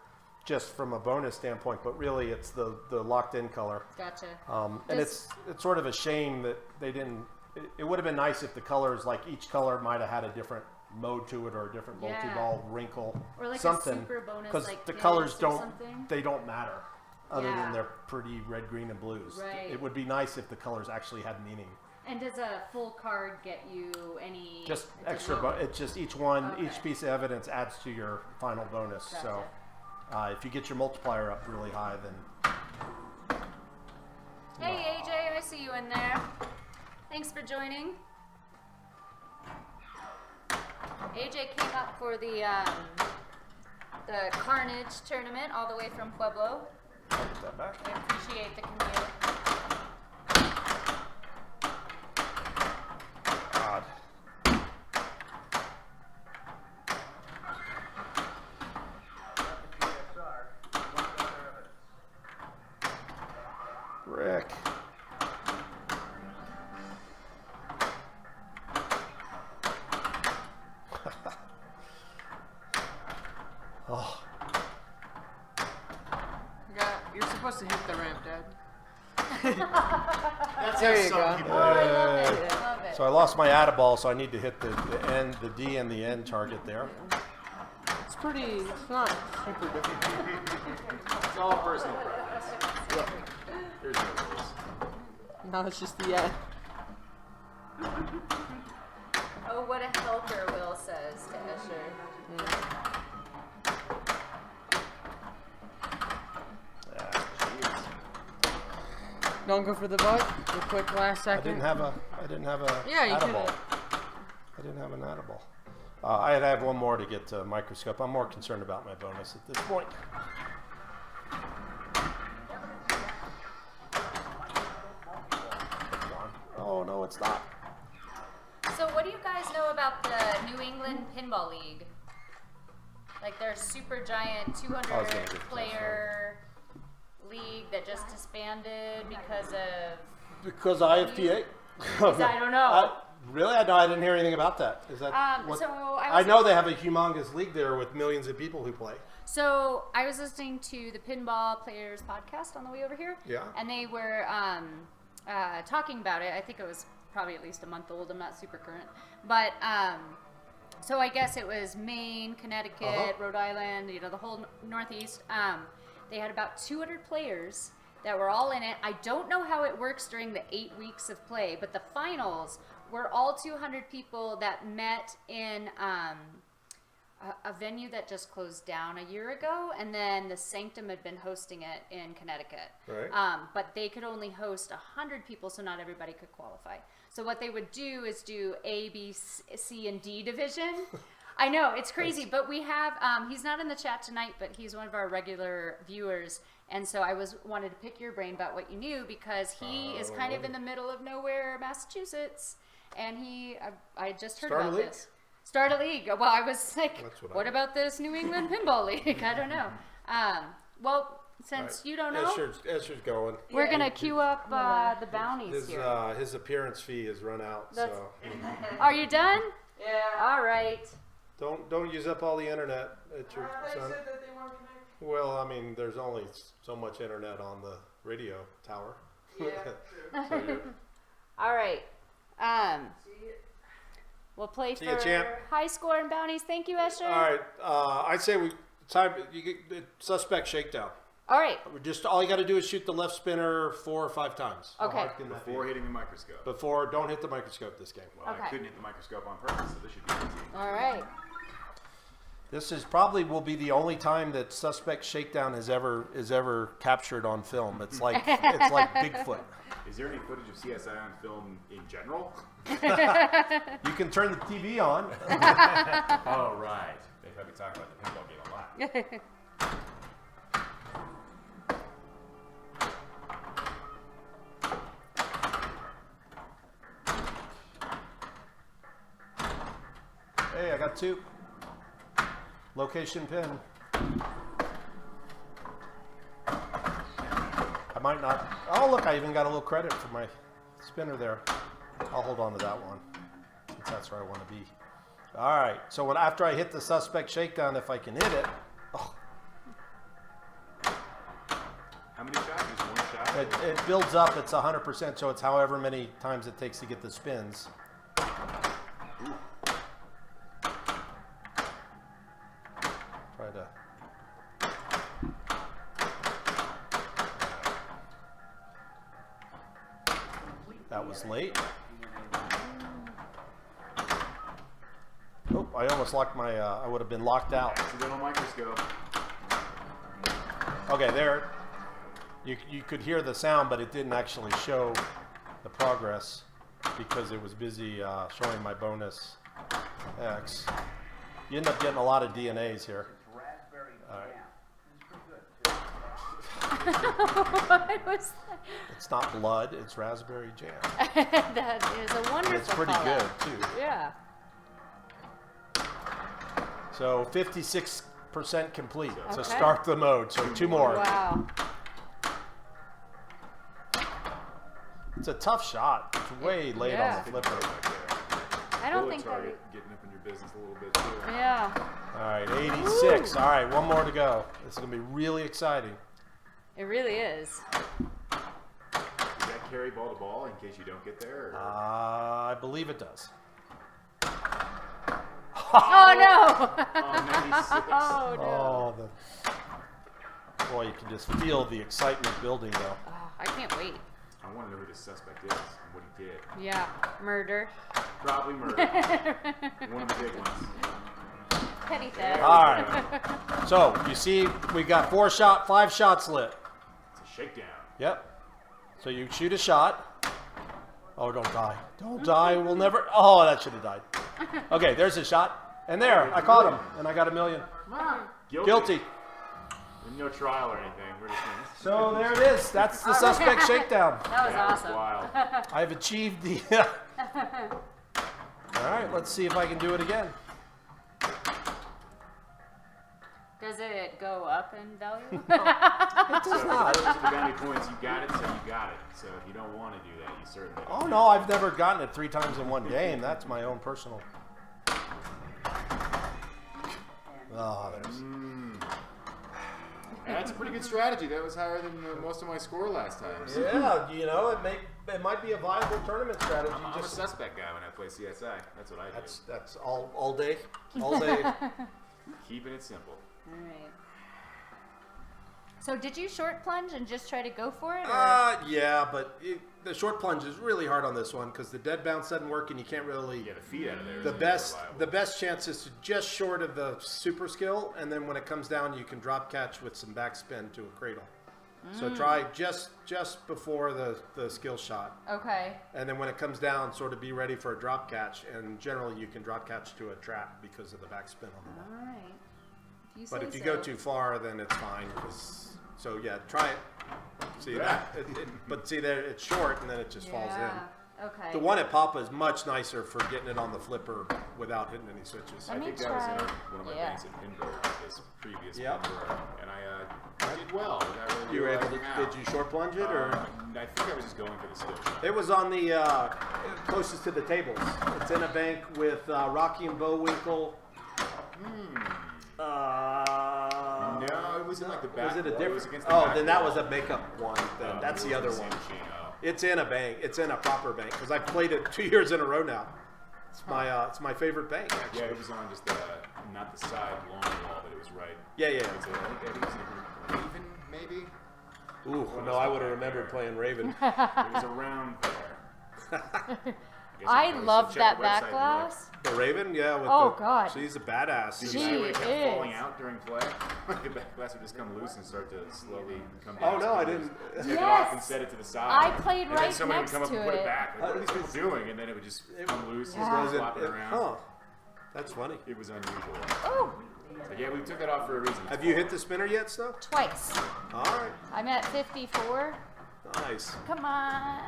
just from a bonus standpoint, but really it's the locked in color. Gotcha. And Does- it's sort of a shame that they didn't. It would have been nice if the colors, like each color might have had a different mode to it or a different Yeah. multi-ball wrinkle, Or like a something. super bonus, Because like the this colors or don't something? they don't matter other Yeah. than they're pretty red, green, and blues. Right. It would be nice if the colors actually had meaning. And does a full card get you any? Just extra. additional- It's just each one, Okay. each piece of evidence adds to your final bonus. So if you get your multiplier up really high, then Hey AJ, I see you in there. Thanks for joining. AJ came up for the Carnage tournament all the way from Pueblo. put that back. I appreciate the commute. God. Rick. Oh, You're supposed to hit the ramp, Dad. That's There how you some go. people Oh, I love Yeah. it. I love it. so I lost my Adaball, so I need to hit the end, the D and the N target there. It's not super difficult. It's all personal preference. There's no rules. No, it's just the end. Oh, what a helper, Will says to Escher. Don't go for the butt. The quick last I second. didn't have a Yeah, you Adaball. could've. I didn't have an Adaball. I'd have one more to get to microscope. I'm more concerned about my bonus at this point. Oh no, it's not. So what do you guys know about the New England Pinball League? Like their super giant I was gonna get to that, player league that just disbanded because of Because IFTA. I don't know. Really? I didn't hear anything about that. Is that what? so I know they have a humongous league there with millions of people who play. So I was listening to the Pinball Players podcast on the way over here. Yeah. And they were talking about it. I think it was probably at least a month old. I'm not super current. But so I guess it was Maine, Connecticut, Uh-huh. Rhode Island, the whole Northeast. They had about 200 players that were all in it. I don't know how it works during the 8 weeks of play, but the finals were all 200 people that met in a venue that just closed down a year ago, and then the Sanctum had been hosting it in Connecticut. Right. But they could only host 100 people, so not everybody could qualify. So what they would do is do A, B, C, and D division. I know, it's crazy, but we have, he's not in the chat tonight, but he's one of our regular viewers, and so I wanted to pick your brain about what you knew, because he is kind of in the middle of nowhere, Massachusetts, and I just heard Start a about league? this. Start a league. Well, I was like, That's what I what heard. about this New England Pinball League? I don't know. Well, since you don't know, Escher's going. we're gonna queue up the bounties His here. his appearance fee has run out. So Are you done? Yeah. All right. don't use up all the internet at your They son. said that they weren't connected. Well, I mean, there's only so much internet on the radio tower. Yeah, So you're- All right. We'll play See for ya, champ. high score and bounties. Thank you, Escher. all right, I'd say you get suspect shakedown. All right. All you got to do is shoot the left spinner 4 or 5 times. How Okay. hard can that be? Before hitting the microscope. Don't hit the microscope this game. Well, Okay. I couldn't hit the microscope on purpose, so this should be easy. All right. This is probably will be the only time that suspect shakedown is ever captured on film. It's like Bigfoot. Is there any footage of CSI on film in general? You can turn the TV on. Oh, right. They've had me talk about the pinball game a lot. Hey, I got 2. Location pin. I might not. Oh, look, I even got a little credit for my spinner there. I'll hold on to that one since that's where I want to be. All right. So after I hit the suspect shakedown, if I can hit it, How many shots? Just one shot? it builds up. It's 100%. So it's however many times it takes to get the spins. Try to. That was late. Oh, I almost locked my, I would have been locked out. Accidental microscope. Okay, there. You could hear the sound, but it didn't actually show the progress because it was busy showing my bonus X. You end up getting a lot of DNAs here. All right. What was that? It's not blood, it's raspberry jam. That is a wonderful It's pretty call good, out. too. Yeah. So 56% complete. So Okay. start the mode. So 2 more. Wow. It's a tough shot. It's way late Yeah. on the flipper. Back there. I don't Bullet think that. target getting up in your business a little bit too. Yeah. All right, 86. All right, 1 more to go. This is going to be really exciting. It really is. Does that carry ball to ball in case you don't get there? Or? I believe it does. Oh no! Oh, 96. Oh no! Oh, boy, you can just feel the excitement building, though. Oh, I can't wait. I want to know who this suspect is and what he did. Yeah, murder. Probably murder. One of the big ones. Petty theft. All right. So you see, we got 5 shots lit. It's a shakedown. Yep. So you shoot a shot. Oh, don't die. Don't die. We'll never. Oh, that should have died. Okay, there's a shot. And there, I caught him. And I got $1 million. Guilty. And no trial or anything. We're just gonna... So there it is. That's the suspect shakedown. That was That was awesome. wild. I've achieved the. All right, let's see if I can do it again. Does it go up in value? So those are the bounty points. You got it, so you got it. So if you don't want to do that, you certainly don't. Oh no, I've never gotten it 3 times in one game. That's my own personal. Oh, there's. That's a pretty good strategy. That was higher than most of my score last time. So Yeah, you know, it might be a viable tournament strategy. I'm a suspect guy when I play CSI. That's what I do. That's all day, all day. Keeping it simple. All right. So did you short plunge and just try to go for it? Or? Yeah, but the short plunge is really hard on this one because the dead bounce doesn't work and you can't really. Get a feed out of there. The best chance is to just short of the super skill, and then when it comes down, you can drop catch with some backspin to a cradle. So try just before the skill shot, Okay. and then when it comes down, sort of be ready for a drop catch. And generally, you can drop catch to a trap because of the backspin on the ball. All right. But if you go too far, then it's fine. So yeah, try it. See that? But see there, it's short, and then it just falls in. Okay. The one at Papa is much nicer for getting it on the flipper without hitting any switches. Let I me think that was try. in one of my banks at Pinball, this previous Yep. Pinball, and I did well. You were able to, did you short plunge it, or? I think I was just going for the skill shot. It was on the closest to the tables. It's in a bank with Rocky and Bowwinkle. No, it was in like the back. Was it a wall. different? It was against the Oh, back then that wall. was a makeup one. Then that's the other one. Machine. Oh. It's in a bank. It's in a proper bank because I've played it 2 years in a row now. It's my favorite bank. Actually. Yeah, it was on just not the side long wall, but it was right. Yeah. I think it was in Raven, maybe. Ooh, no, I would have remembered playing Raven. It was around there. I love check that the back website and glass. The Raven, yeah. With Oh, the, God. she's a badass. Did She you see when it kept is. falling out during play? The back glass would just come loose and start to slowly come Oh down. no, I didn't. Take it Yes. off and set it to the side. I played and then right somebody next would come up to and put it. it back. Like, what are these people doing? And then it would just come loose and Yeah. start flopping around. Huh. That's funny. It was unusual. Oh, Like, yeah, we took it off for a reason. Have you hit the spinner yet, Snow? twice. All right. I'm at 54. Nice. Come on.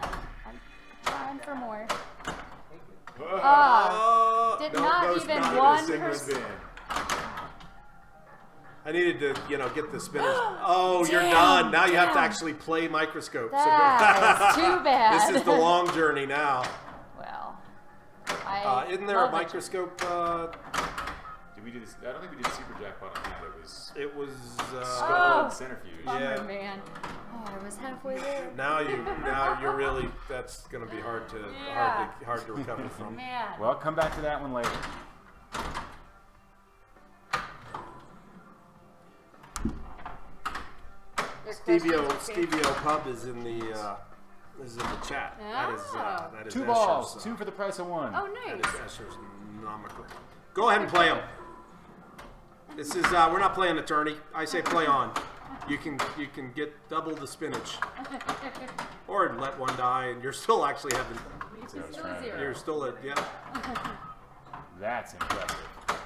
I'm trying for more. Oh, Ah, did not those even not one a single percent. spin. I needed to, get the spinners. Oh, you're Damn, done. Now you have to damn. actually play microscope. That is too bad. This is the long journey now. Well, I Isn't there a love it. microscope? Did we do this? I don't think we did super jackpot on that. It was It was. skull Oh. and centrifuge. Bummer, Yeah. man. Oh, I was halfway there. Now you're really. That's going to be hard to recover from. Man. Well, come back to that one later. There's questions Stevio with Stevio Pub is in the chat. Ah. That is Two Escher's, balls, 2 for the price of 1. Oh, That is nice. Escher's nomical. Go ahead and play them. This is we're not playing a tourney. I say play on. You can get double the spinach, or let one die, and you're still actually having. Still trying to- zero. You're still at That's impressive.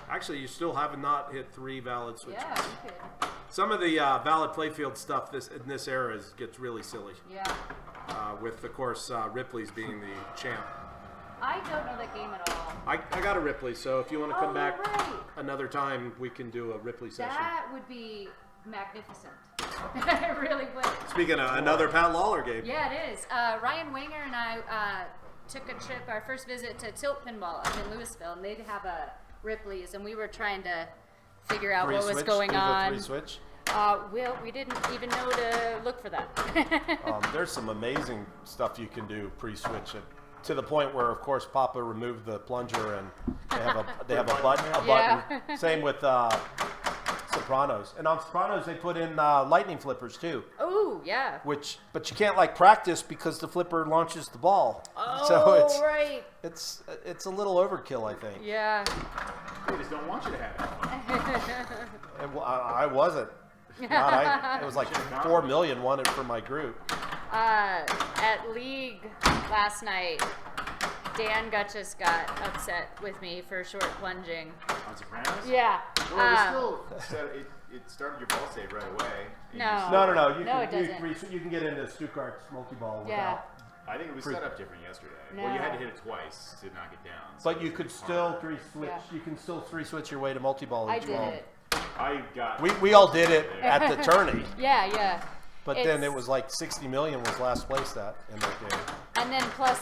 Actually, you still have not hit 3 valid switches. Yeah, you could. Some of the valid playfield stuff in this era gets really silly. Yeah. With of course Ripley's being the champ. I don't know that game at all. I got a Ripley, so if you want to come Oh, back you're right. another time, we can do a Ripley session. That would be magnificent. It really would. Speaking of another Pat Lawler game. Yeah, it is. Ryan Winger and I took a trip, our first visit to Tilt Pinball up in Louisville, and they'd have a Ripley's, and we were trying to figure out what was going on. 3-switch. Well, we didn't even know to look for that. There's some amazing stuff you can do pre-switch to the point where, of course, Papa removed the plunger and they have a button. Yeah. Same with Sopranos, and on Sopranos they put in lightning flippers too. Oh, yeah. But you can't practice because the flipper launches the ball. Oh, So right. it's a little overkill, I think. Yeah. They just don't want you to have it. I wasn't. God, it was like 4 million wanted for my group. At League last night, Dan Gutchis got upset with me for short plunging. On Sopranos? Yeah. Well, it started your ball save right away. And No. you No. No, it doesn't. You can get into Stuttgart's multi-ball Yeah. without. I think it was set up different yesterday. No. Well, you had to hit it twice to knock it down. so But you it could was still harder. 3-switch. Yeah. You can still 3-switch your way to multi-ball I each did ball. it. I got. We all did it at the tourney, Yeah. but then it was like 60 million was last place that in that game. And then plus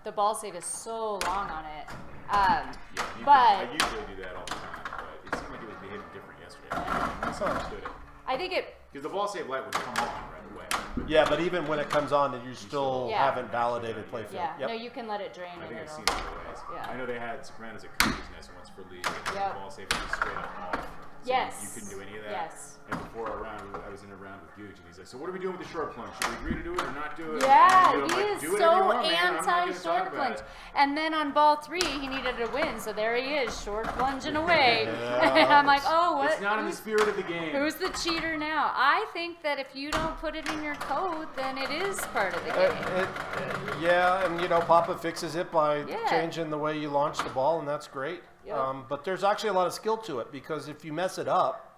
the ball save is so long on it. I usually do that all the time, but it seemed like it was behaving different yesterday. I misunderstood it. I think it. Because the ball save light would come on right away. Yeah, but even when it comes on, you still Yeah. haven't validated playfield. Yeah. Yep. No, you can let it drain. I and think I've it'll- seen other ways. Yeah. I know they had Sopranos at Cody's Nest once for League. And Yep. the ball save was just straight up off. So Yes. You couldn't do any of that. Yes. And before our round, I was in a round with Gooch, and he's like, "So what are we doing with the short plunge? Should we agree to do it or not do it?" Yeah, And I'm he like, is "Do whatever you so want, man. I'm not gonna talk anti-short about plunge. it." And then on ball 3, he needed a win, so there he is, short plunging away. Yeah. I'm like, oh, what? It's not in the spirit of the game. Who's the cheater now? I think that if you don't put it in your code, then it is part of the game. Yeah, and Papa fixes it by Yeah. changing the way you launch the ball, and that's great. Yep. But there's actually a lot of skill to it because if you mess it up,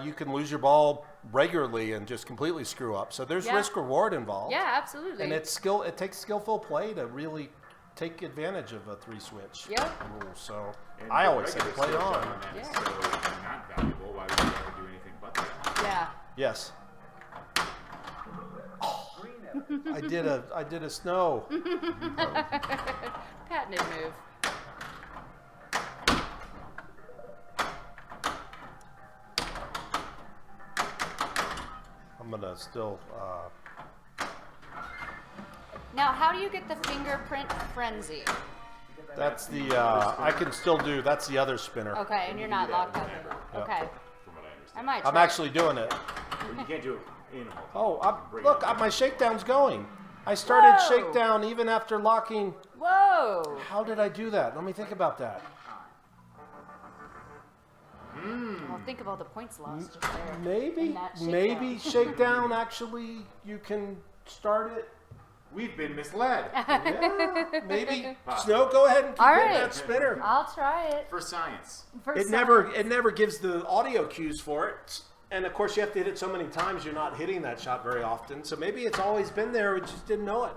you can lose your ball regularly and just completely screw up. So there's Yeah. risk reward involved. Yeah, absolutely. And it takes skillful play to really take advantage of a 3-switch Yep. rule. So And I the always say regular play skill shot on. that is Yeah. so not valuable. Why would you ever do anything but that? Yeah. Yes. Oh, I did a snow. Patented move. I'm gonna still. Now, how do you get the Fingerprint Frenzy? That's the. I can still do. That's the other spinner. Okay, and you're not locked up. Yeah. Okay. From what I understand. I might I'm try. actually doing it. Well, you can't do it in a multi. Oh, look! My shakedown's going. I started Whoa. shakedown even after locking. Whoa! How did I do that? Let me think about that. Well, think of all the points lost just there. Maybe, In that maybe shakedown actually you can start it. We've been misled. Yeah, maybe. Snow, go ahead and keep All hitting right. that spinner. I'll try it. For science. For It never gives the audio cues for it. And of course you have to hit it so many times you're not hitting that shot very often. So maybe it's always been there, we just didn't know it.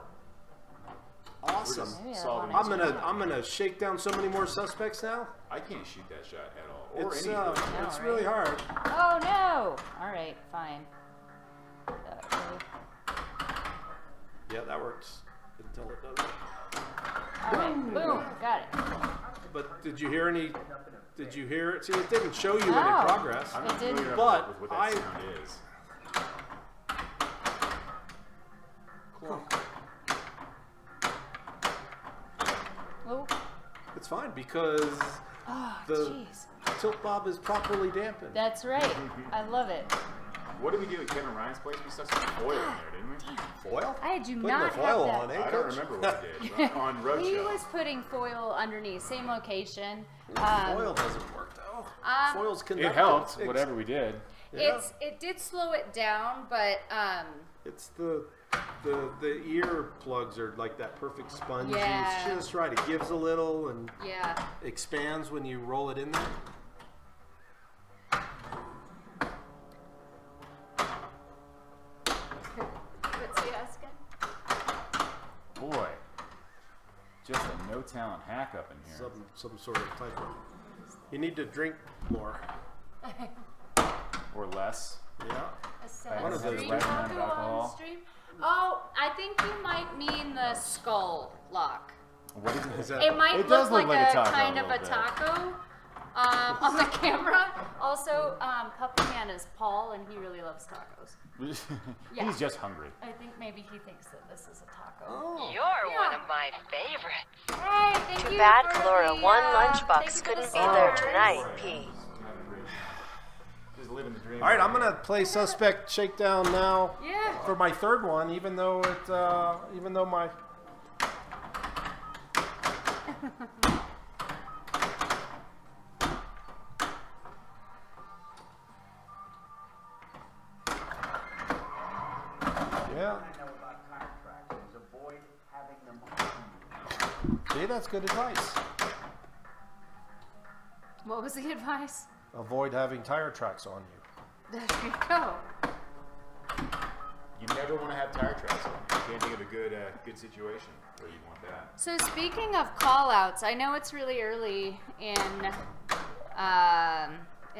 Awesome. Maybe I Solving wanna I'm gonna shake down so many more suspects now. I can't shoot that shot at all. Or It's any of those. No, it's right? really hard. Oh no! All right, fine. Yeah, that works until it doesn't. All right, boom, got it. But did you hear any? Did you hear it? See, it didn't show you No. any progress. I'm It not didn't. familiar But with what that sound is. Oh, It's fine because oh, the jeez. tilt bob is properly dampened. That's right. I love it. What did we do at Kevin Ryan's place? We stuck some foil in there, didn't we? Foil? I do Putting not the foil have on, that. eh, I don't Coach? remember what we did. On He Roadshow. was putting foil underneath, same location. Foil doesn't work though. Foil's conductive. It helped, whatever we did. Yeah. It did slow it down, but It's the ear plugs are like that perfect sponge. Yeah. It's just right. It gives a little and yeah. expands when you roll it in there. What's he asking? Boy, just a no talent hack up in here. Some sort of type of. You need to drink more. Or less. Yeah. One of those stream right taco amount of on alcohol. stream? Oh, I think you might mean the skull lock. What is it? Is that? It might It does look look like like a taco kind a of a little bit. taco on the camera. Also, Puppy Man is Paul, and he really loves tacos. Yeah. He's just hungry. I think maybe he thinks that this is a taco. Oh. You're Yeah. one of my favorites. Hey, thank Too you bad for Flora the, one thank you lunchbox for couldn't the be there stars. tonight, P. Just living the dream. All right, I'm gonna play Suspect Shakedown now Yeah. for my third one, even though my. Yeah. See, that's good advice. What was the advice? Avoid having tire tracks on you. There you go. You never want to have tire tracks on. You can't think of a good situation where you want that. So speaking of call-outs, I know it's really early in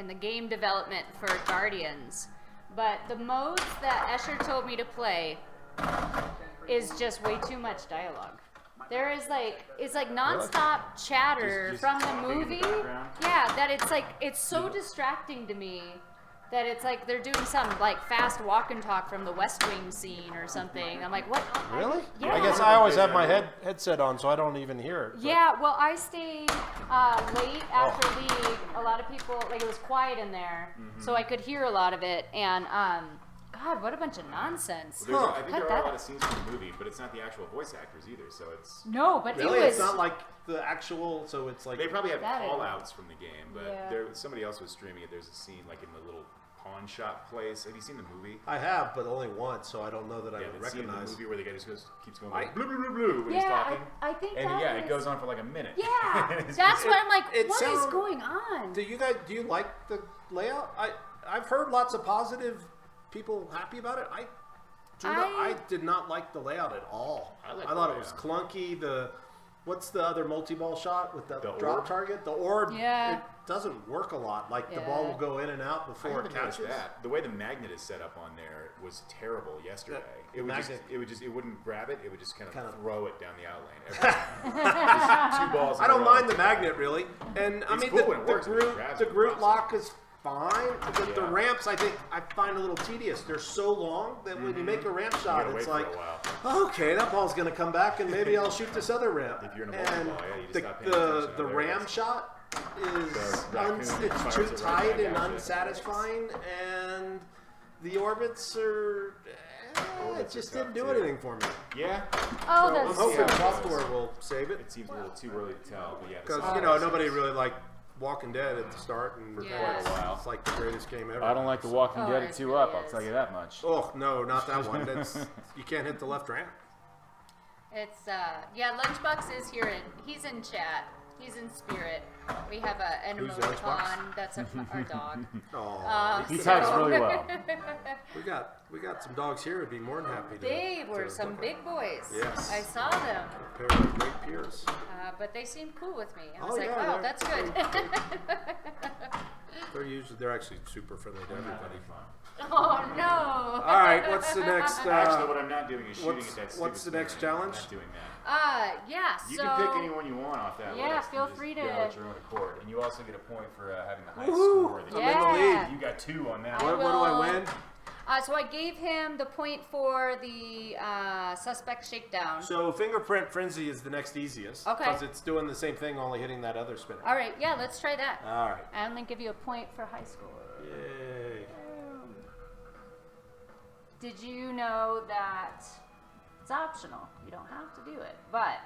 the game development for Guardians, but the modes that Escher told me to play is just way too much dialogue. There is it's like nonstop chatter Just from the talking in the movie. background? Yeah, that it's so distracting to me that it's like they're doing some like fast walk and talk from the West Wing scene or something. I'm like, what? Really? Yeah. I guess I always have my headset on, so I don't even hear it. but- Yeah, well, I stayed late after league. A lot of people, like, it was quiet in there, so I could hear a lot of it. And, God, what a bunch of nonsense. Well, I think Cut there are that a lot out. of scenes from the movie, but it's not the actual voice actors either. So it's No, but Really? it was. It's not like the actual, so it's like. they probably have That is- call outs from the game, but Yeah. somebody else was streaming it. There's a scene like in the little pawn shop place. Have you seen the movie? I have, but only once, so I don't know that I Yeah, would the scene in the recognize. movie where the guy just keeps going I- like, blue, blue, blue, blue when he's yeah, talking. I think And that yeah, was, it goes on for like a minute. Yeah, It's that's just- what I'm like, it what is sound- going on? Do you like the layout? I've heard lots of positive people happy about it. I did not like the layout at all. I like I the thought it was layout. clunky. What's the other multi-ball shot with the The drop orb? target? The orb. Yeah. doesn't work a lot. Like the ball will go in and out I before it haven't noticed catches. that. The way the magnet is set up on there was terrible yesterday. It wouldn't grab it. It would just kind of throw it down the out lane every time. Just 2 balls. I don't mind the magnet really, and I mean cool when it works, the Groot lock is fine. The ramps I find a little tedious. They're so long that when you make a ramp shot, it's like, okay, that ball's going to come back, and maybe I'll shoot this other ramp. If you're in a and multi-ball, you just stop paying attention the to ram it. shot is Raccoon it's too fires it right tight back and at you. unsatisfying, and the orbits are. It just didn't do anything for me. Yeah. Oh, So I'm that's hoping so software will save it. It seems a little too early to tell, but yeah. Because Oh, nobody really liked Walking Dead at the start, and quite a while. it's like the greatest game ever. I don't like The Walking Dead at it 2 really up. I'll is. tell you that much. Oh no, not that one. You can't hit the left ramp. It's Lunchbox is here. He's in chat. He's in spirit. We have an Who's emoticon. Lunchbox? That's our dog. Oh, He types really well. we got some dogs here. Would be more than happy to. They were to some look big boys. Yes. I saw them, at. Pair of great peers. but they seemed cool with me. I Oh, was like, yeah, wow, they're- that's good. They're actually super friendly to everybody. Oh no! All right, what's the next? Actually, what I'm not doing is shooting what's- at that stupid what's the next spinner. challenge? I'm not doing that. Yeah. You so can pick anyone you want off that Yeah, list. feel and just free go to- at your own accord. And you also get a point for having the high Woohoo! score. That I'm Yeah. in the lead. You got 2 on that. I What do I win? So I gave him the point for the suspect shakedown. So Fingerprint Frenzy is the next easiest. Okay. Because it's doing the same thing, only hitting that other spinner. All right, yeah, let's try that. All right. I only give you a point for high score. Yay. Did you know that it's optional? You don't have to do it. But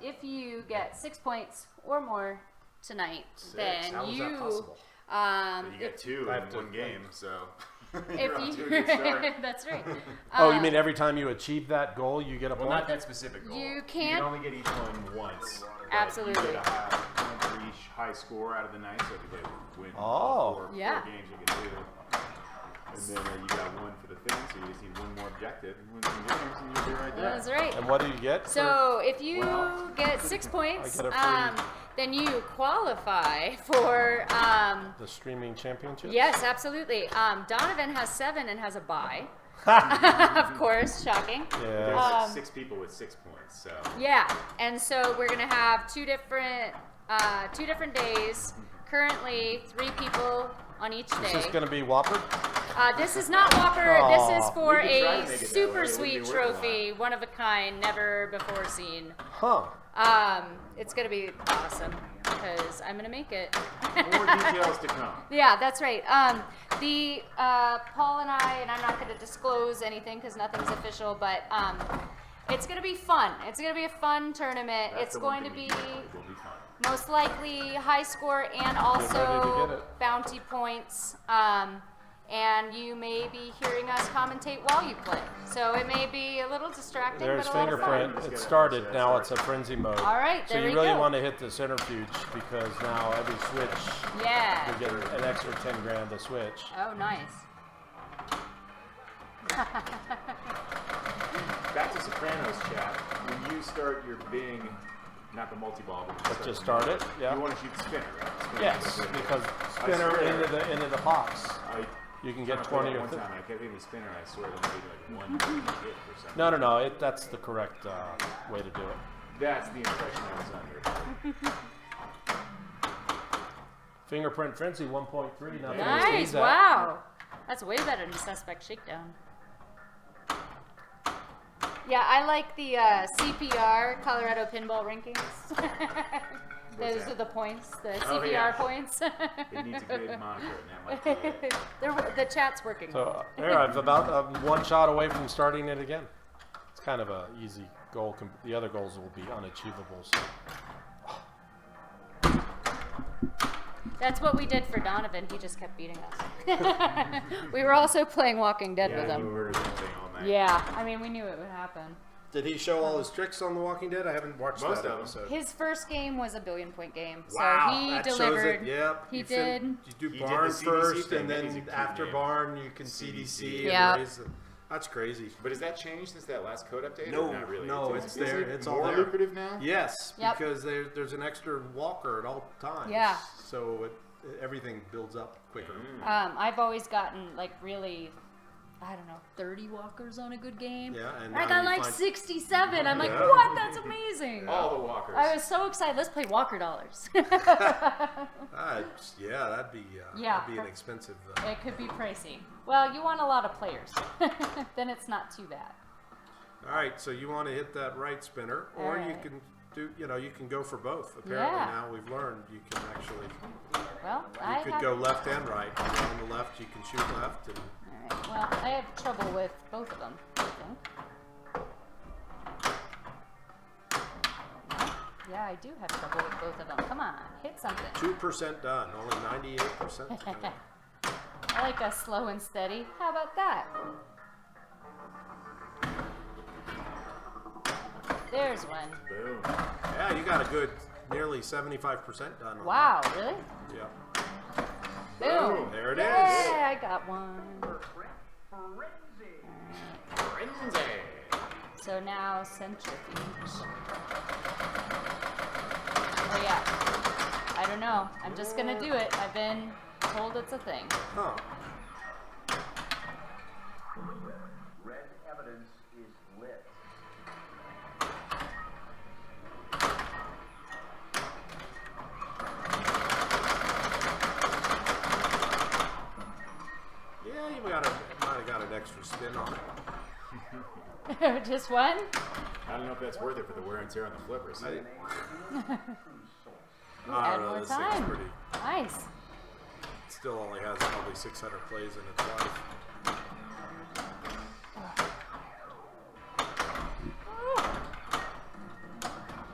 if you get 6 points or more tonight, then How is you that possible? But you get 2 I in have to- one game, so if you're off to a you good start. that's right. Oh, you mean every time you achieve that goal, you get a Well, point? not that specific goal. You You can't. can only get each one once. but Absolutely. You get a point for each high score out of the night, so if you win Oh. all four Yeah. games, you get 2. And then you got 1 for the thing, so you just need 1 more objective. And win some games, and you'll be right there. That's right. And what do you get? So if you get 6 points, I get a free- then you qualify for. The streaming championship? Yes, absolutely. Donovan has 7 and has a bye. Of course, shocking. Yeah. There's 6 people with 6 points, so. Yeah, and so we're gonna have two different days. Currently, 3 people on each Is this day. going to be Whopper? This is not Whopper. This is Aw. for We could try a to make it that way. super It wouldn't sweet be worth a lot. trophy, one of a kind, never before seen. Huh. It's gonna be awesome because I'm gonna make it. More details to come. Yeah, that's right. The Paul and I'm not going to disclose anything because nothing's official, but it's going to be fun. It's going to be a fun tournament. That's It's the one going to thing be we know will be fun. most likely high score and ready to get also it. bounty points. And you may be hearing us commentate while you play, so it may be a little distracting, There's but a lot of fun. Fingerprint. It started. Now it's a frenzy mode. All right, So there you we really go. want to hit the centrifuge because now every switch, Yeah. you get an extra 10 grand to switch. Oh, nice. Back to Sopranos chat. When you start your Bing, not the multi-ball, but But just start it, yeah. You want to shoot the spinner, right? Spinner Yes, is good. because I spinner swear, into the box. I You can get tried to 20 play or that one 30. time, and I kept hitting the spinner, and I swear there maybe like 1 hit or something. No. That's the correct way to do it. That's the impression I was under. Fingerprint Frenzy 1.3. Nothing Nice, exceeds that. wow. That's way better than Suspect Shakedown. Yeah, I like the CPR, Colorado Pinball Rankings. Those that? are the points, the Oh, CPR yeah. points. It needs a good moniker, and that might be it. The chat's working. So there, I'm about one shot away from starting it again. It's kind of a easy goal. The other goals will be unachievable. So. That's what we did for Donovan. He just kept beating us. We were also playing Walking Dead with Yeah, you him. were that thing all night. Yeah, I mean, we knew it would happen. Did he show all his tricks on The Walking Dead? I haven't watched Most that of them. episode. His first game was a billion-point game, so Wow, he that shows delivered. it. Yep. He You did. You do He did barn the CDC first, thing. and That is a then cute after name. barn, you can CDC. Yeah. And raise That's crazy. But has that changed since that last code update? No, or not really. no, Is it's it there. It's all more there. lucrative now? Yes, Yep. because there's an extra walker at all times. Yeah. So everything builds up quicker. I've always gotten like really, I don't know, 30 walkers on a good game. Yeah, and I now got you like find- 67. I'm like, Yeah. what? That's amazing. All the walkers. I was so excited. Let's play Walker Dollars. Yeah, that'd be an expensive. It could be pricey. Well, you want a lot of players. Then it's not too bad. All right, so you want to hit that right spinner, or you Alright. can do, you can go for both. Apparently now we've learned you can actually, Well, you could go left and right. On the left, you can shoot left, and Alright, well, I have trouble with both of them, I think. Yeah, I do have trouble with both of them. Come on, hit something. 2% done. Only 98% to go. I like a slow and steady. How about that? There's one. Boom. Yeah, you got a good, nearly 75% done. On Wow, really? that. Yeah. Boom. There it is. Yeah, I got one. Frenzy. So now centrifuge. Oh yeah. I don't know. I'm just gonna do it. I've been told it's a thing. Huh. Red evidence is lit. Yeah, you might have got an extra spin on it. Just one? I don't know if that's worth it for the wear and tear on the flippers. I Add don't know, more this time. thing's pretty. Nice. Still only has probably 600 plays in its life.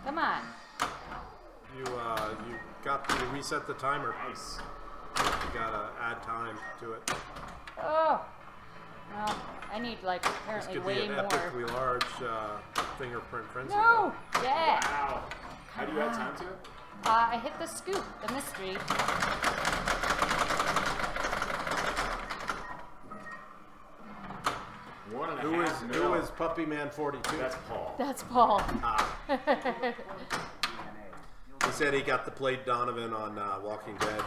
Come on. You reset the timer. Nice. You gotta add time to it. Oh. Well, I need like This apparently could way be an more. epically large Fingerprint Frenzy. No! Yeah. Wow. How do you add time to it? I hit the scoop, the mystery. One and a Who half is mil. Puppy Man 42? That's Paul. That's Paul. He said he got the played Donovan on Walking Dead.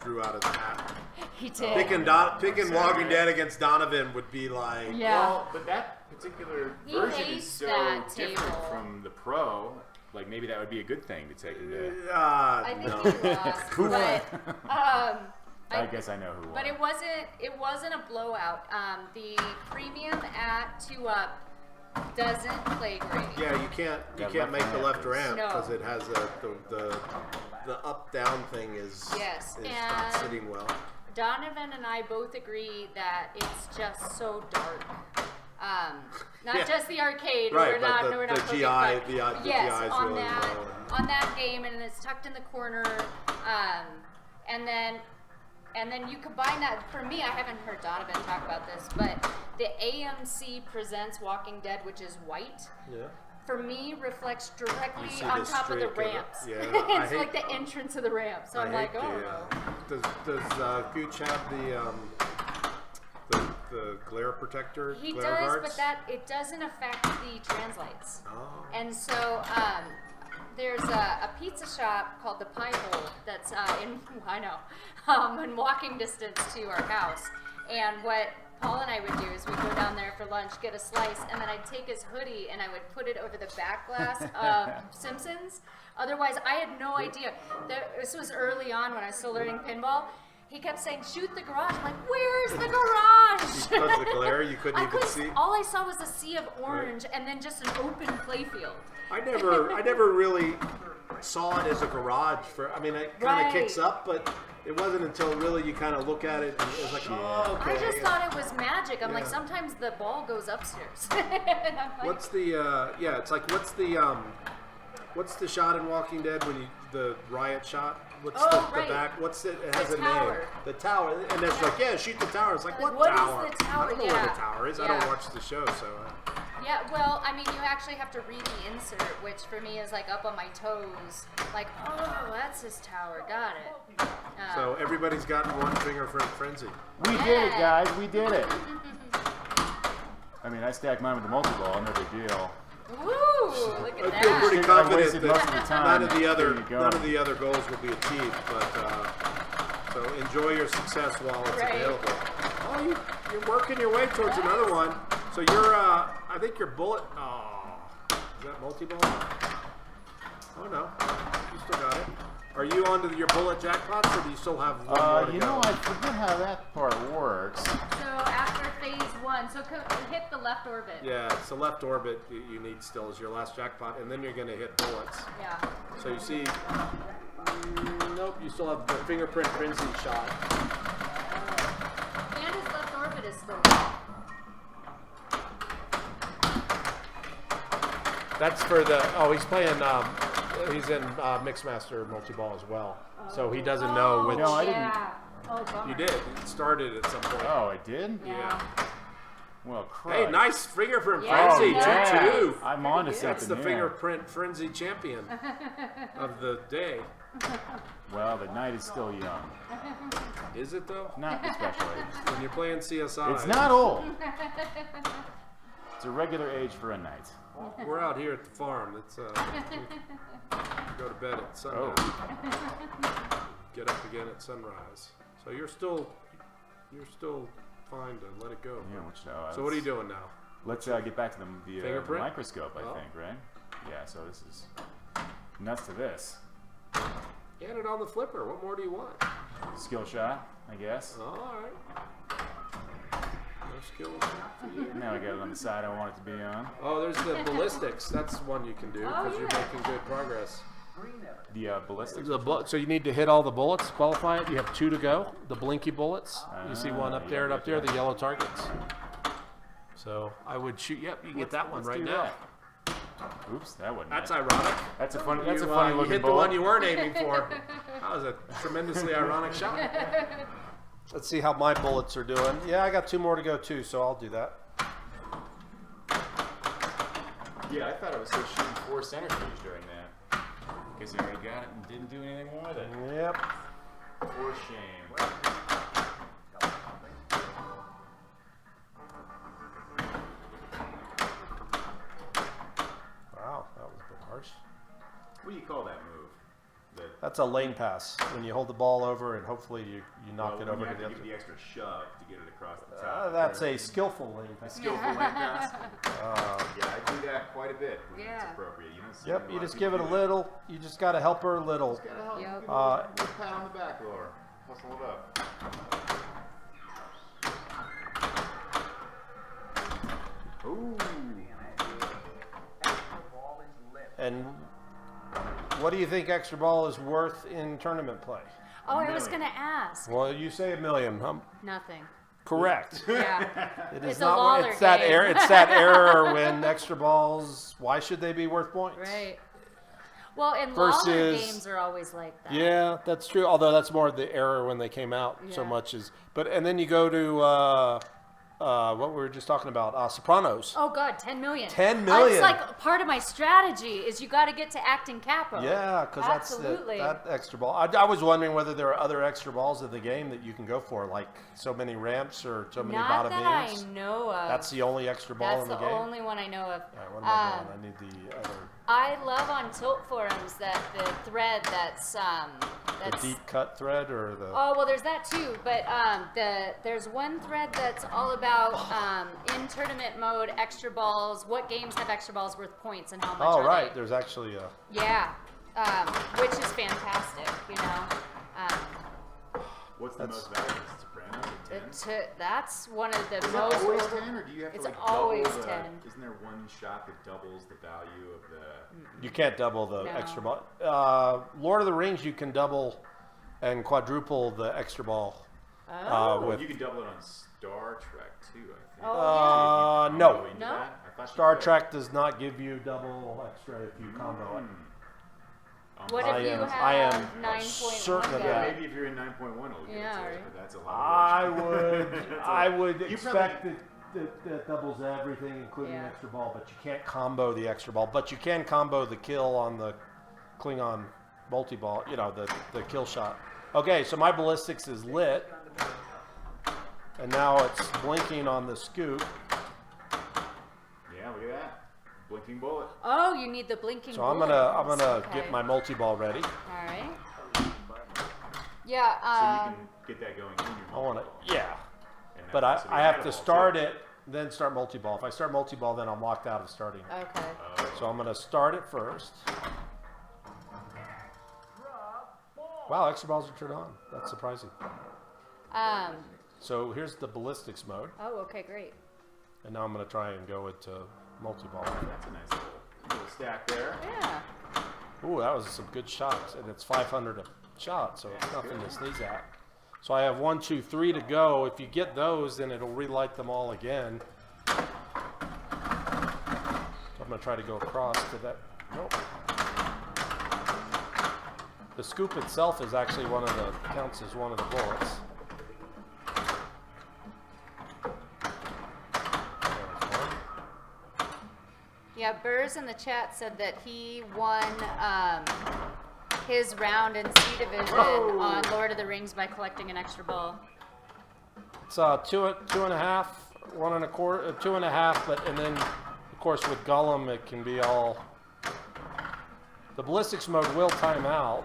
Drew out of the hat. He did. Picking Walking Dead against Donovan would be like. Yeah. Well, but that particular He version hates is so that different table. from the pro. Like maybe that would be a good thing to take into. I think no. he lost, but I guess I know who won. But it wasn't a blowout. The premium at 2-up doesn't play great. Yeah, you That can't make the left left ramp No. because it has the up down thing is Yes, not and sitting well. Donovan and I both agree that it's just so dark. Not Yeah. just the arcade. Right, we're but not, the we're not GI poking fun. the yes, GI is on really that low. on that game, and it's tucked in the corner. And then you combine that. For me, I haven't heard Donovan talk about this, but the AMC Presents Walking Dead, which is white, Yeah. for me reflects directly You see on the top of the streak of it. ramps. Yeah, I It's hate- like the entrance of the ramp. So I'm like, oh. Does Gooch have the glare protector? He glare does, guards? but that it doesn't affect the translates. Oh. And so there's a pizza shop called the Pie Hole that's in walking distance to our house. And what Paul and I would do is we'd go down there for lunch, get a slice, and then I'd take his hoodie and I would put it over the back glass of Simpsons. Otherwise, I had no idea. This was early on when I was still learning pinball. He kept saying, "Shoot the garage." I'm like, "Where's the garage?" Because of the glare, you couldn't even see. All I saw was a sea of orange and then just an open playfield. I never really saw it as a garage. I mean, it kind of Right. kicks up, but it wasn't until really you kind of look at it and it was like, oh, okay. I just thought it was magic. I'm like, Yeah. sometimes the ball goes upstairs. And I'm like, What's the it's like what's the shot in Walking Dead when the riot shot? What's Oh, the right. back? What's it? It has The a tower. name. The tower. And it's like, yeah, shoot the tower. It's like, what What is tower? the tower? I don't know where Yeah. the tower is. I Yeah. don't watch the show, so. yeah, well, I mean, you actually have to read the insert, which for me is like up on my toes. Like, oh, that's his tower. Got it. So everybody's got one Fingerprint Frenzy. We did it, guys. We did it. I mean, I stacked mine with the multi-ball, no big deal. Woo! Look at I feel that. pretty I confident wasted most of the that time none of getting the other goals will be achieved. But so enjoy your success while it's Right. available. Oh, you're working your way towards another one. So you're, I think your bullet. Oh, is that multi-ball? Oh no, you still got it. Are you onto your bullet jackpots, or do you still have one more to You go? know, I forget how that part works. So after phase 1, so hit the left orbit. Yeah, it's the left orbit you need still is your last jackpot, and then you're going to hit bullets. Yeah. So you see, nope, you still have the Fingerprint Frenzy shot. And his left orbit is still lit. That's for the, oh, he's playing, he's in Mixmaster multi-ball as well. So he doesn't know which. No, I didn't. Yeah. Oh, bummer. You did. It started at some point. Oh, I did? Yeah. Well, crap. Hey, nice Fingerprint Yeah, Frenzy, yeah. 2-2. I'm on to something. That's the here. Fingerprint Frenzy champion of the day. Well, the night is still young. Is it though? Not especially. When you're playing CSI. It's not old. It's a regular age for a night. We're out here at the farm. It's go to bed at sundown. Oh. Get up again at sunrise. So you're still fine to let it go. Yeah, which, So what are you doing now? Let's get back to the Fingerprint? microscope, I Oh. think, right? Yeah, so this is nuts to this. Get it on the flipper. What more do you want? Skill shot, I guess. All right. No skill shot for you. Now I got it on the side I want it to be on. Oh, there's the ballistics. That's one you can do because Oh, you're yeah. making good progress. The ballistics. So you need to hit all the bullets, qualify it. You have 2 to go. The blinky bullets. You see one up there and up there, the yellow targets. So I would shoot. Yep, you get that one Let's right do now. that. Oops, that wasn't That's it. ironic. That's a funny. That's You, a funny you looking hit the bullet. one you weren't aiming for. That was a tremendously ironic shot. Let's see how my bullets are doing. Yeah, I got 2 more to go too, so I'll do that. Yeah, I thought I was still shooting 4 centrifuge during that. Guess I already got it and didn't do anything more with it. Yep. For shame. Wow, that was a bit harsh. What do you call that move? That's a lane pass. When you hold the ball over and hopefully you knock it over you to have the to other. give the extra shove to get it across the top. That's a skillful lane pass. skillful lane pass. Yeah, I do that quite a bit when it's Yeah. appropriate. You don't see Yep, a you lot of just people give it a do that. little. You just got to help her a little. Just gotta help. Yep. Give it a little pat on the back, Laura. Hustle it up. Ooh. Ball is lit. And what do you think extra ball is worth in tournament play? Oh, I was gonna ask. Well, you say $1 million. Nothing. Correct. Yeah. It is It's a not. Lawler It's that game. error. It's that error when extra balls. Why should they be worth points? Right. Well, and Lawler Versus- games are always like that. Yeah, that's true. Although that's more the error when they came out so Yeah. much as. But and then you go to what we were just talking about, Sopranos. Oh God, 10 million. 10 million. It's like part of my strategy is you got to get to acting capo. Yeah, because that's Absolutely. that extra ball. I was wondering whether there are other extra balls in the game that you can go for, like so many ramps or so many Not bada that beams. I know of. That's the only extra ball That's in the the game. only one I know of. All right, what am I doing? I need the other. I love on Tilt forums that the thread that's The deep cut thread or the. Oh well, there's that too. But there's one thread that's all about in tournament mode extra balls. What games have extra balls worth points and how much Oh are right, they? there's actually a. Yeah, which is fantastic. You know. What's the most valuable? Sopranos at 10? That's one of the Is most. it always 10, or do you have to It's like always double the, 10. Isn't there one shot that doubles the value of the? You can't double the No. extra ball. Lord of the Rings, you can double and quadruple the extra ball. With You can double it on Star Trek too, I think. Oh, no. You can do No? that? I thought you Star could. Trek does not give you double extra if you combo it. What I if you am- have I am 9.1 certain of guy? that. Maybe if you're in 9.1, it'll give Yeah, it to you, right. but that's a lot of work. I would You expect that doubles everything, including Yeah. the extra ball, but you can't combo the extra ball. But you can combo the kill on the Klingon multi-ball, you know, the kill shot. Okay, so my ballistics is lit, and now it's blinking on the scoop. Yeah, look at that. Blinking bullet. Oh, you need the blinking So bullet. I'm gonna Okay. get my multi-ball ready. All right. Yeah. So you can get that going in your I want to, yeah. and that But makes it I a have to handle start too. it, then start multi-ball. If I start multi-ball, then I'm locked out of starting it. Okay. So I'm gonna start it first. Wow, extra balls are turned on. That's surprising. So here's the ballistics mode, Oh, okay, great. and now I'm gonna try and go into multi-ball. That's a nice little stack there. Yeah. Ooh, that was some good shots, and it's 500 a shot, so it's nothing to sneeze at. So I have 1, 2, 3 to go. If you get those, then it'll relight them all again. So I'm gonna try to go across to that. Nope. The scoop itself is actually counts as one of the bullets. Yeah, Burrs in the chat said that he won his round in C Division on Lord of the Rings by collecting an extra ball. It's 2.5, 1 1/4, 2.5, and then of course with Gollum it can be all. The ballistics mode will time out.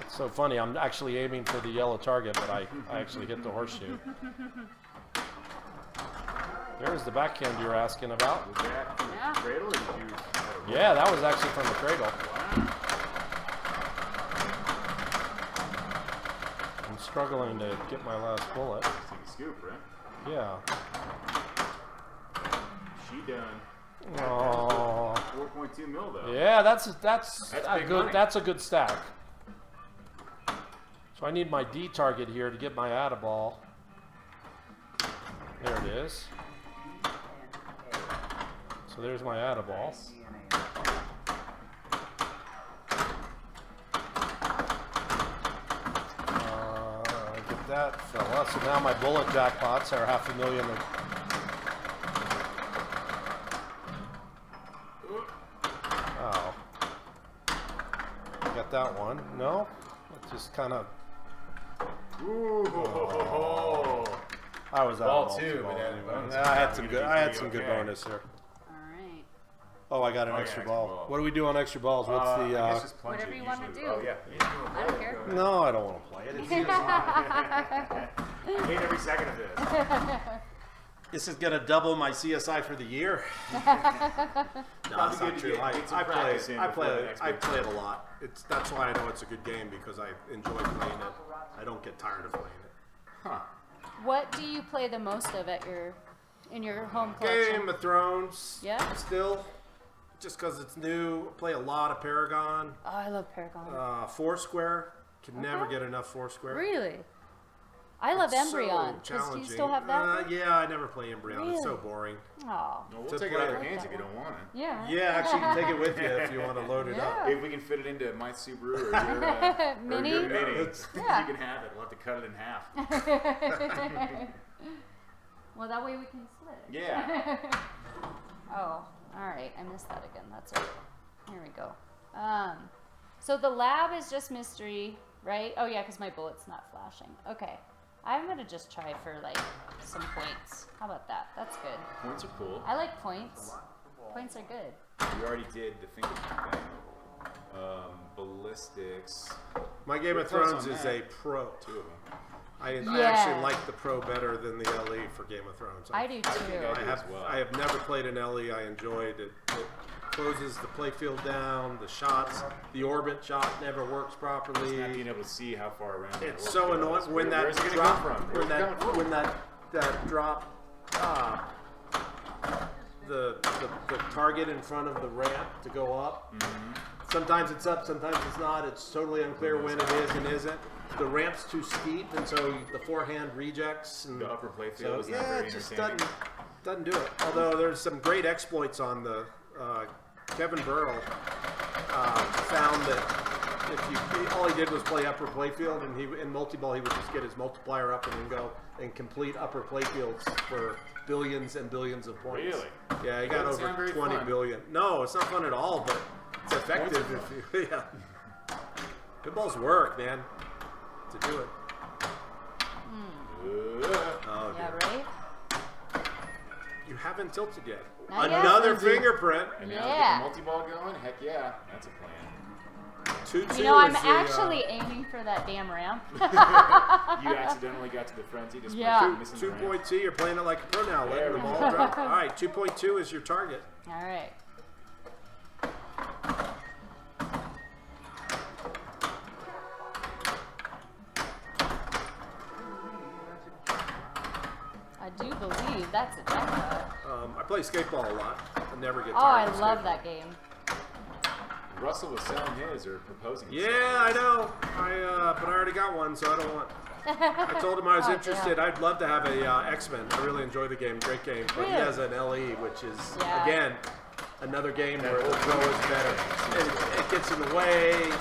It's so funny. I'm actually aiming for the yellow target, but I actually hit the horseshoe. There's the backhand you were asking about. Was that from Yeah. the cradle or did you? Yeah, that was actually from the cradle. I'm struggling to get my last bullet. Take a scoop, right? Yeah. She done. Oh. 4.2 mil though. Yeah, that's a big good. money. That's a good stack. So I need my D target here to get my Addaball. There it is. So there's my Addaball. Get that fella. So now my bullet jackpots are $500,000. Oh. Got that one. No? It just kind of. Ooh. I was out Ball of two, multi-ball but that anyway. bonus I had is some gonna good. be I had pretty some good okay. bonus here. All right. Oh, I got an Oh, yeah, extra extra ball. ball. What do we do on extra balls? What's I the? guess just punch Whatever it you wanna usually. do. Oh yeah. I don't care. No, I don't want to play it. I hate every second of this. This is gonna double my CSI for the year. No, Probably good to get some practice in I before play the it. next I big play it a lot. That's why I know it's a good game because I enjoy playing it. I don't get tired of playing it. Huh. What do you play the most of in your home collection? Game of Thrones. Yeah? Still, just because it's new. I play a lot of Paragon. Oh, I love Paragon. Foursquare. Can never get enough Foursquare. Really? I love It's Embryon. So challenging. Do you still have that? Yeah, I never play Embryon. It's so Really? boring. Oh. Well, we'll To take it play out of it. your hands if you don't want it. Yeah. Yeah, actually, you can take it with you if you want to load it up. Yeah. If we can fit it into my Subaru or your Mini? Or your Mini, Yeah. you can have it. We'll have to cut it in half. Well, that way we can split. Yeah. Oh, all right. I missed that again. That's all right. Here we go. So the lab is just mystery, right? Oh yeah, because my bullet's not flashing. Okay. I'm gonna just try for like some points. How about that? That's good. Points are cool. I like points. Points are good. We already did the fingerprint thing. Ballistics. My Game We're of close Thrones on is that. a pro. 2 of them. I Yeah. actually like the pro better than the LE for Game of Thrones. I do too. I have never played an LE. I enjoyed it. It closes the playfield down. The shots, the orbit shot never works Just properly. not being able to see how far around. It's that so orb annoying goes. when that Where's it gonna drop, come from? when Where's it coming from? that drop, the target in front of the ramp to go up. Mm-hmm. Sometimes it's up, sometimes it's not. It's totally unclear when it is and isn't. The ramp's too steep, and so the forehand rejects. And The upper playfield so, is not yeah, very it just entertaining. doesn't do it. Although there's some great exploits on the Kevin Burrell found that if you all he did was play upper playfield, and in multi-ball he would just get his multiplier up and then go and complete upper playfields for billions and billions of points. Really? Yeah, he got Doesn't sound over very 20 fun. billion. No, it's not fun at all, but it's effective if you. Yeah. Pinball's work, man. To do it. Oh, Yeah, dear. right? You haven't tilted yet. Not yet. Another fingerprint. And now Yeah. to get the multi-ball going? Heck yeah, that's a plan. 2-2 You know, I'm is the, actually aiming for that damn ramp. You accidentally got to the frenzy despite Yeah. missing the ramp. 2.2, you're playing it like a pro now, letting There the we ball go. drop. All right, 2.2 is your target. All right. I do believe that's a jackpot. I play skateball a lot. I never get Oh, tired I of love skateball. that game. Russell was selling his or proposing his. Yeah, I know. But I already got one, so I don't want. I told him I was Oh, interested. damn. I'd love to have a X-Men. I really enjoy the game. Great game. But he Really? has an LE, which is Yeah. again another game where the pro is better. It gets in the way.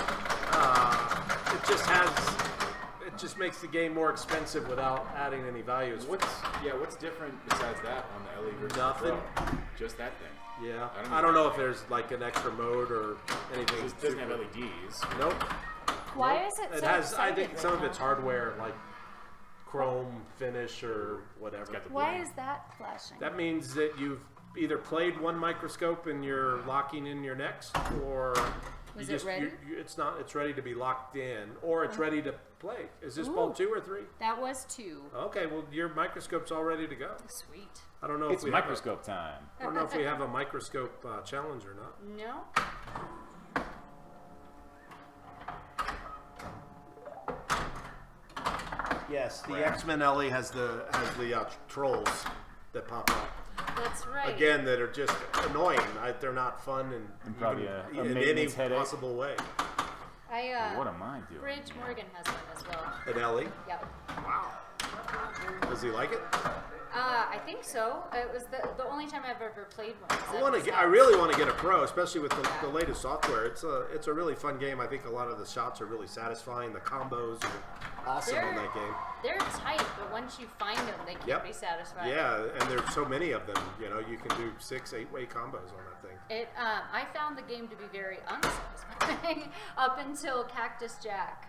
It just makes the game more expensive without adding any values. What's different besides that on the LE versus Nothing. the Pro? Just that thing. Yeah, I I don't know if there's like an extra mode or anything. It doesn't have super- LEDs. Nope. Why Nope. is it It so has. I think excited some right of it's now? hardware, like chrome finish or whatever. Got the Why bling. is that flashing? That means that you've either played one microscope and you're locking in your next, or Was you it ready? it's not. It's ready to be locked in, or it's ready to play. Is this ball Ooh. 2 or 3? That was 2. Okay, well your microscope's all ready to go. Sweet. I don't know It's if we microscope time. I don't know if we have a microscope challenge or not. No. Yes, the X-Men LE has the trolls that pop up. That's right. Again, that are just annoying. They're not fun And probably even a in any maintenance headache. possible way. What am I doing? Bridge Morgan has one as well. An LE? Yep. Wow. Does he like it? I think so. It was the only time I've ever played one. I really want to get a pro, especially with the latest software. It's a really fun game. I think a lot of the shots are really satisfying. The combos are awesome on that game. They're tight, but once you find them, they can be satisfying. Yeah, and there's so many of them. You know, you can do 6-8-way combos on that thing. I found the game to be very unsatisfying up until Cactus Jack,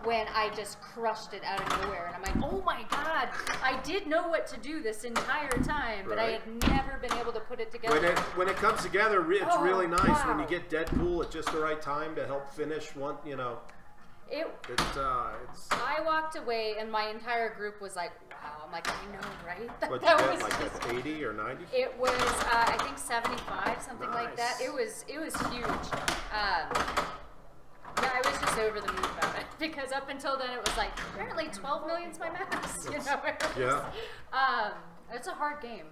when I just crushed it out of nowhere, and I'm like, oh my god, I did know what to do this entire time, but I had never been able to put it together. When it comes together, it's really nice when you wow. get Deadpool at just the right time to help finish one. You know, it's. I walked away, and my entire group was like, wow. I'm like, I know, right? What you That get, was like just- at 80 or 90? It was, I think 75, something like that. Nice. It was huge. Yeah, I was just over the moon about it because up until then it was like apparently 12 million's my max. You know? Yeah. It's a hard game.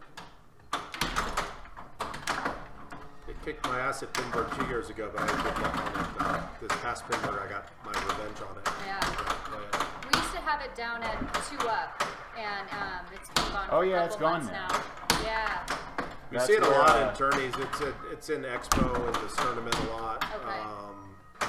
It kicked my ass at Pinball 2 years ago, but I had good luck on it. This past Pinball, I got my revenge on it. Yeah. We used to have it down at 2 Up, and it's been gone Oh, for yeah, a it's couple gone months now. Yeah. You That's see it a where, lot in tourneys. It's in Expo and this tournament a lot. Okay.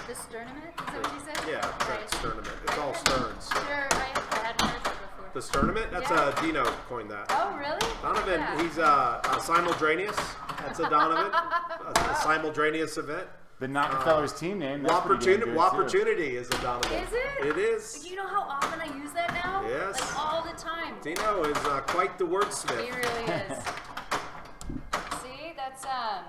This tournament? Is that what you said? Yeah, Right. that's tournament. It's all Stearns. Sure, I hadn't heard that before. The tournament? That's Yeah. Dino coined that. Oh, really? Donovan, Yeah. he's a simultaneous. That's a Donovan. A simultaneous event. The Knockefeller's team name. That's pretty damn good, too. Opportunity is a Donovan. Is it? It is. Do you know how often I use that now? Yes. Like all the time. Dino is quite the wordsmith. He really is. See, that's Ugh.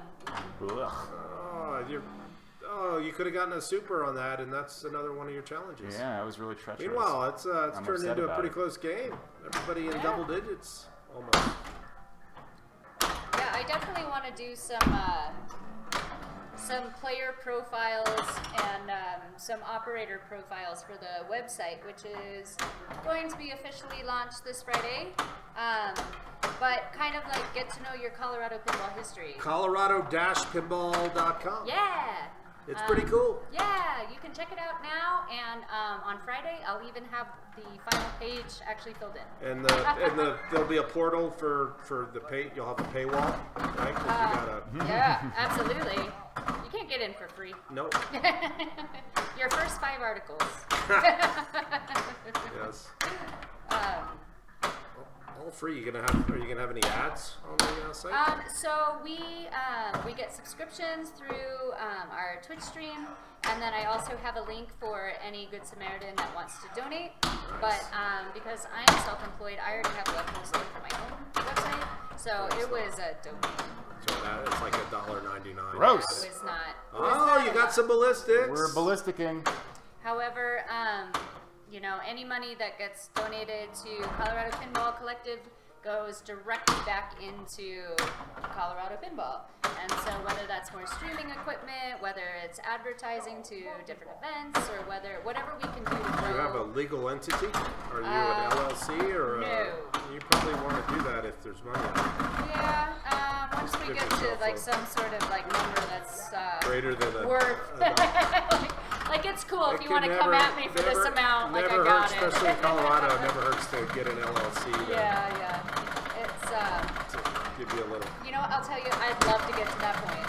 You could have gotten a super on that, and that's another one of your challenges. Yeah, that was really treacherous. Meanwhile, it's I'm turned upset into a about pretty it. close game. Everybody in Yeah. double digits, almost. yeah. I definitely want to do some player profiles and some operator profiles for the website, which is going to be officially launched this Friday. But kind of like get to know your Colorado pinball history. Colorado-pinball.com. Yeah. It's pretty cool. Yeah, you can check it out now, and on Friday I'll even have the final page actually filled in. And there'll be a portal for the pay. You'll have a paywall, right? 'Cause you gotta. Yeah, absolutely. You can't get in for free. Nope. Your first 5 articles. Yes. All free. Are you gonna have any ads on the site? So we get subscriptions through our Twitch stream, and then I also have a link for any Good Samaritan that wants to donate. But because I'm self-employed, I already have web hosting for my own website, So it was a donation. So it's like $1.99. Gross. It was not. Oh, you got some ballistics. We're ballisticing. However, you know, any money that gets donated to Colorado Pinball Collective goes directly back into Colorado Pinball. And so whether that's more streaming equipment, whether it's advertising to different events, or whatever we can do to grow. Do you have a legal entity? Are you an LLC or no. You probably want to do that if there's money. Yeah, once we give get to yourself like a- some sort of like number that's Greater than a worth. Like it's cool if It you can want to come never- at me for this never- amount. Like I never got hurts, it. especially in Colorado. It never hurts to get an LLC to, Yeah. It's to give you a little. you know what, I'll tell you, I'd love to get to that point.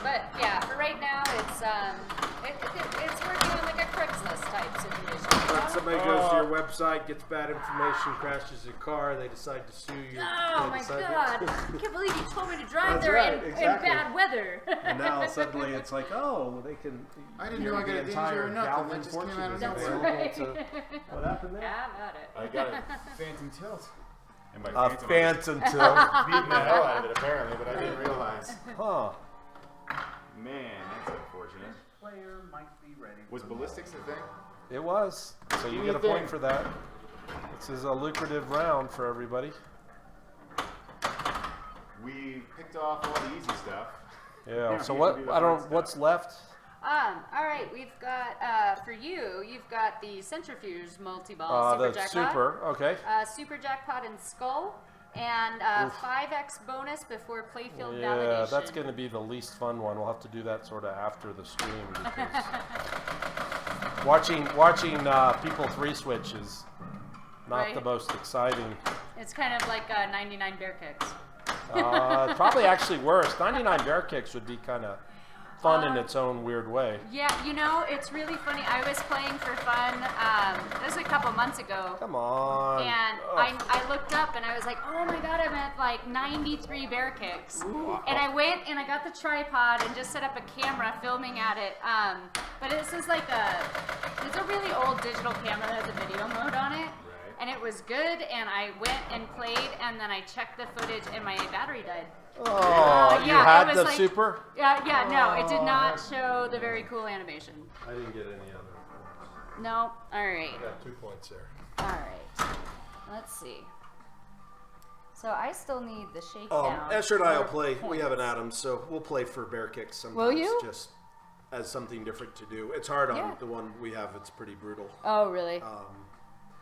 But yeah, for right now, it's it's working on like a Craigslist type situation. You know? Somebody goes to your website, gets bad information, crashes your car, they decide to sue you. Oh they my decide to- god! I can't believe you told me to drive That's there right, in exactly. bad weather. And now suddenly it's like, oh, they can. I didn't know I got a danger or nothing. That just came out of That's nowhere. right. What happened there? How about it? I got a phantom tilt. And by A phantom, phantom tilt. I was beating the hell out of it apparently, but I didn't realize. Huh. Man, that's unfortunate. Player might be ready. Was ballistics a thing? It was. So you Do get a you point think- for that. This is a lucrative round for everybody. We picked off all the easy stuff. Yeah. Yeah, So you what? can do the I don't. hard stuff. What's left? All right, we've got for you've got the centrifuge multi-ball super The jackpot, super. Okay. super jackpot and skull, and 5x bonus before playfield Yeah, validation. that's going to be the least fun one. We'll have to do that sort of after the stream because watching people 3-switch is not Right. the most exciting. It's kind of like 99 bear kicks. Probably actually worse. 99 bear kicks would be kind of fun in its own weird way. Yeah, you know, it's really funny. I was playing for fun. This was a couple months ago. Come on. And Ugh. I looked up and I was like, oh my god, I'm at like 93 bear kicks. And I went and I got the tripod and just set up a camera filming at it. But this is like it's a really old digital camera that has a video mode on it. And it was good, and I went and played, and then I checked the footage, and my battery died. Oh, you yeah, had it was the like- super? Yeah, no, it did not show the very cool animation. I didn't get any other points. No, alright. I got 2 points there. Alright. Let's see. So I still need the shakedown. Escher and I will for play. We points. have an Adams, so we'll play for bear kicks sometimes. Will you? Just as something different to do. It's hard Yeah. on the one we have. It's pretty brutal. Oh, really?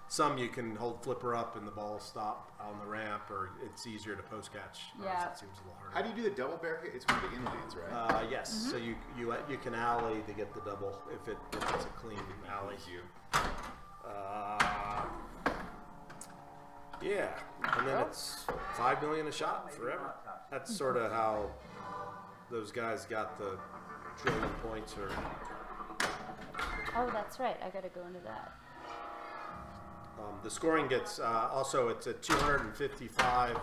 Some you can hold flipper up and the ball stop on the ramp, or it's easier to post catch. Yeah. It seems a little How harder. do you do the double bear kick? It's one of the inlanes, right? Yes. Mm-hmm. So you can alley to get the double if it's a clean alley. You. Yeah, and then it's $5 million a shot forever. That's sort of how those guys got the trillion points. Or Oh, that's right. I gotta go into that. the scoring gets also it's at 255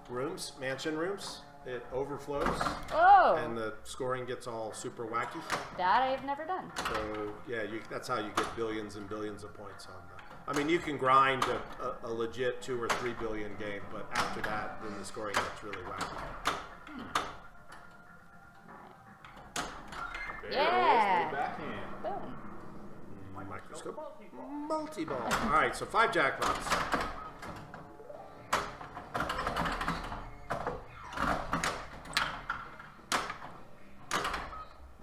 rooms, mansion rooms. It overflows, Oh! and the scoring gets all super wacky. That I have never done. So yeah, that's how you get billions and billions of points on that. I mean, you can grind a legit 2 or 3 billion game, but after that, then the scoring gets really wacky. There Yeah. it is, the backhand. Boom. Microscope. Multi-ball. All right, so 5 jackpots.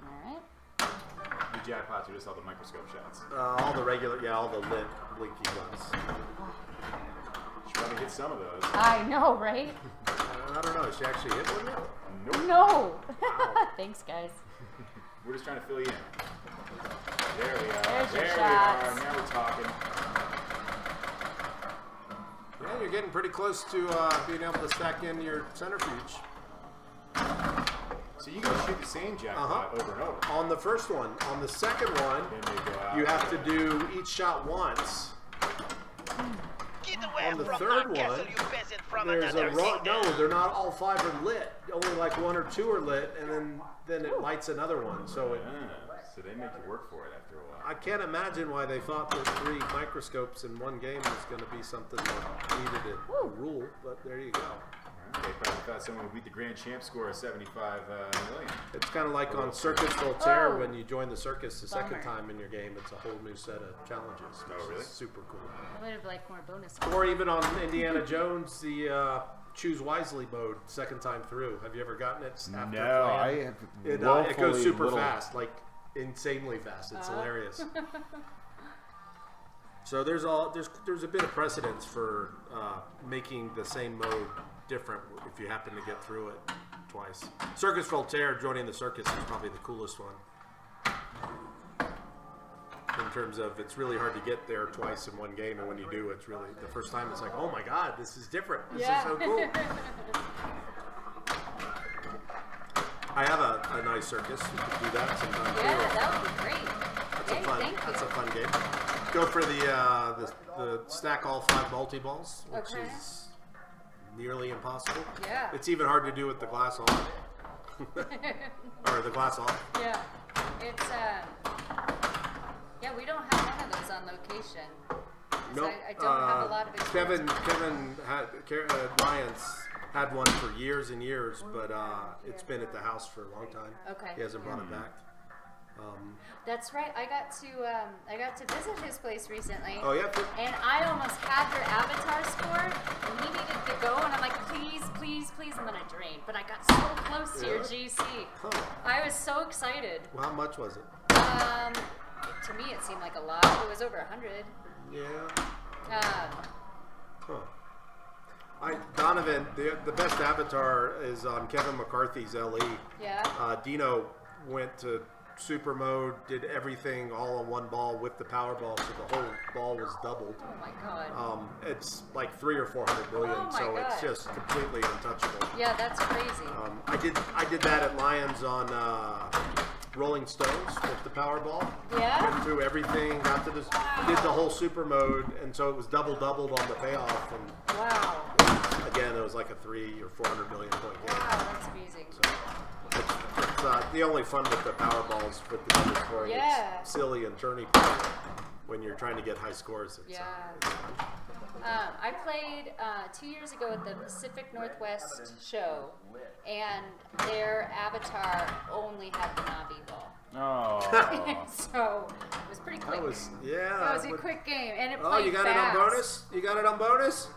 Alright. The jackpots are just all the microscope shots. All the regular, all the lit blinky ones. Should probably hit some of those. I know, right? I don't know. Did she actually hit one yet? Nope. No! Thanks, guys. We're just trying to fill you in. There we are. There's your there we shots. are. Now we're talking. Yeah, you're getting pretty close to being able to stack in your centrifuge. So you can shoot the same jackpot over and over. On the first one. On the second one, Then they go out. you have to do each shot once. Get away On the from third our castle, one, you peasant from There's another a no, kingdom. they're not all 5 are lit. Only like 1 or 2 are lit, and then it lights another one. So So they make you work for it after a while. I can't imagine why they thought that 3 microscopes in one game was going to be something that needed a rule, but there you go. They probably thought someone would beat the grand champ score of 75 million. It's kind of like on Circus Voltaire when you join the circus the second time in your game. It's a whole new set of challenges. Oh, really? Super cool. I would have liked more bonus. Or even on Indiana Jones, the Choose Wisely mode, second time through. Have you ever gotten it after playing? It goes super fast, like insanely fast. It's hilarious. So there's a bit of precedence for making the same mode different if you happen to get through it twice. Circus Voltaire, joining the circus, is probably the coolest one. In terms of, it's really hard to get there twice in one game, and when you do, it's really, the first time it's like, oh my god, this is different. This is so cool. I have a nice circus. You could do that sometime too. Yeah, that would be great. That's a fun game. Go for the stack all 5 multi-balls, which is nearly impossible. Yeah. It's even hard to do with the glass on. Or the glass off. Yeah. It's yeah, we don't have one of those on location. No, nope. I don't have a lot of experience. Kevin Lyons had one for years and years, but it's been at the house for a long time. Okay. He hasn't brought it back. That's right. I got to visit his place recently. Oh yeah. And I almost had your avatar score, and he needed to go, and I'm like, please, please, please, and then I drained. But I got so close to your GC. Huh. I was so excited. Well, how much was it? To me, it seemed like a lot. It was over 100. Yeah. Donovan, the best avatar is on Kevin McCarthy's LE. Yeah. Dino went to super mode, did everything all on one ball with the power ball, so the whole ball was doubled. Oh my god. It's like 300 or 400 million, so it's just completely untouchable. Yeah, that's crazy. I did that at Lions on Rolling Stones with the Powerball. Yeah. Went through everything, got to this, did the whole super mode, and so it was doubled on the payoff. And wow. Again, it was like a 300 or 400 million point game. Wow, that's amazing. So it's the only fun with the Powerballs with the double scoring. Yeah. It's silly and turny when you're trying to get high scores. It's, it's fun. I played 2 years ago at the Pacific Northwest show, and their avatar only had the Navi ball. Oh. So it was pretty quick. That was It was a quick game, and it played Oh, you got fast. it on bonus? You got it on bonus?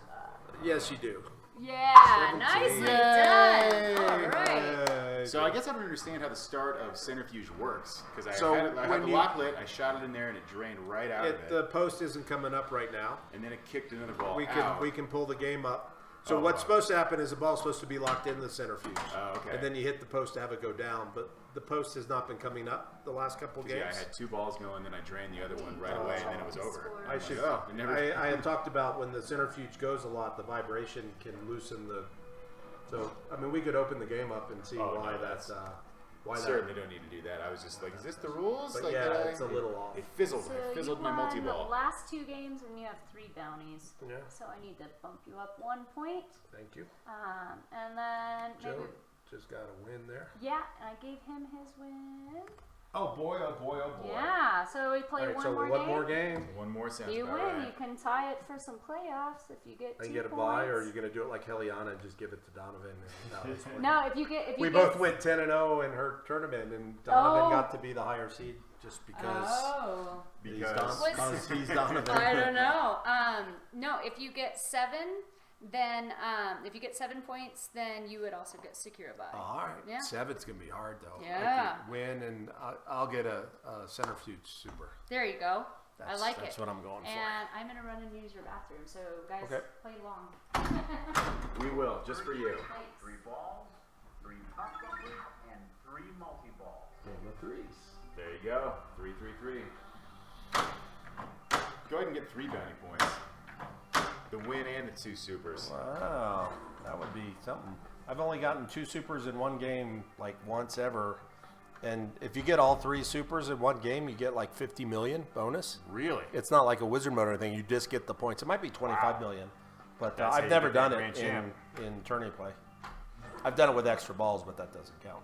Yes, you do. Yeah, nicely done. All right. So I guess I don't understand how the start of centrifuge works, because I So had when the you- lock lit, I shot it in there, and it drained right out of it. The post isn't coming up right now. And then it kicked another ball We out. can pull the game up. So Oh, what's supposed to happen is the ball's supposed to be locked in the centrifuge. Oh, okay. And then you hit the post to have it go down. But the post has not been coming up the last couple games. Yeah, I had 2 balls going, then I drained the other one right away, and then it was over. I should. Oh, it never. I had talked about when the centrifuge goes a lot, the vibration can loosen the. So I mean, we could open the game up and see why that's. Why certainly don't need to do that. I was just like, is this the rules? But like, yeah, did it's a little off. It fizzled. So It fizzled you my won multi-ball. the last 2 games, and you have 3 bounties. Yeah. So I need to bump you up 1 point. Thank you. And then Joe maybe, just got a win there. yeah, and I gave him his win. Oh boy, oh boy, oh boy. Yeah, so we play All right, one so more one game. more game. One more sounds You about win. right. You can tie it for some playoffs if you get 2 And get a points. bye, or are you going to do it like Heliana and just give it to Donovan? And No, if you get we both went 10-0 in her tournament, and Donovan got to be the higher seed just because Oh. he's, Because he's Donovan. I don't know. No, if you get 7, then if you get 7 points, then you would also get secure bye. All right. Yeah. 7's going to be hard, though. Yeah. I could win, and I'll get a centrifuge super. There you go. I like it. That's what I'm going for. And I'm gonna run and use your bathroom, so guys, Okay. play long. we will, just for you. 3 balls, 3 pop bumpers, and 3 multi-balls. And the threes. There you go. 3, 3, 3. Go ahead and get 3 bounty points. The win and the 2 supers. Wow, that would be something. I've only gotten 2 supers in one game, like once ever. And if you get all 3 supers in one game, you get like 50 million bonus. Really? It's not like a wizard mode or anything. You just get the points. It might be 25 million, but That's how I've you never get that done grand it champ. in tourney play. I've done it with extra balls, but that doesn't count.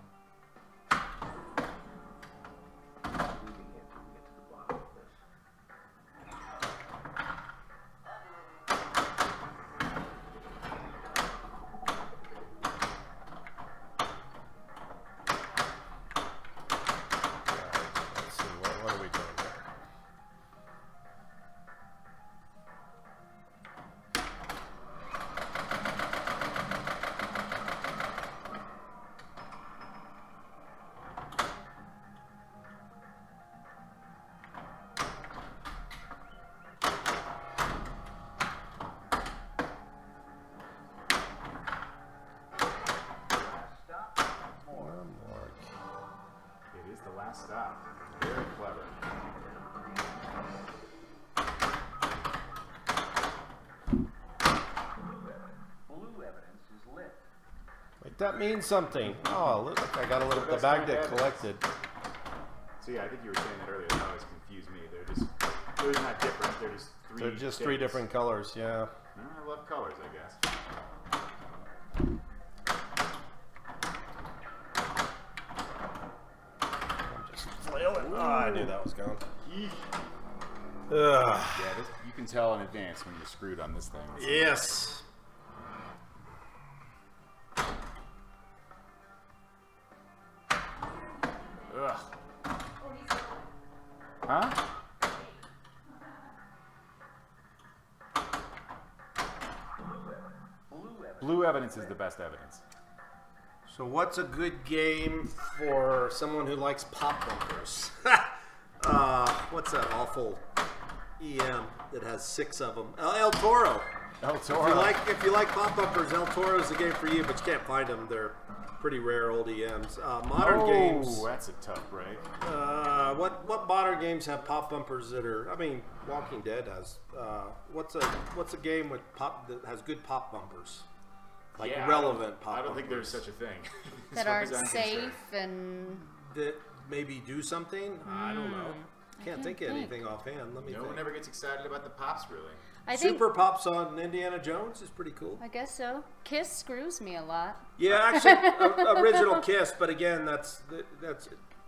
lit. Like that means something. Oh, look, I got a little the bag that collected. So yeah, I think you were saying that earlier. That always confused me. They're not different. They're just three. Three different colors. Yeah. I love colors, I guess. I'm just flailing. Oh, I knew that was gone. Ugh. Yeah, you can tell in advance when you're screwed on this thing. Yes. Ugh. Huh? Blue evidence is the best evidence. So what's a good game for someone who likes pop bumpers? What's that awful EM that has 6 of them? El Toro. El Toro. If you like pop bumpers, El Toro is the game for you, but you can't find them. They're pretty rare old EMs. Modern games. Oh, that's a tough break. What modern games have pop bumpers that are? I mean, Walking Dead has. What's a game with pop that has good pop bumpers? Like relevant pop. I don't think bumpers. there's such a thing. That aren't safe and that maybe do something. I don't know. Can't think of anything offhand. Let me No think. one ever gets excited about the pops, really. I think Super Pops on Indiana Jones is pretty cool. I guess so. Kiss screws me a lot. Yeah, actually, original Kiss, but again, that's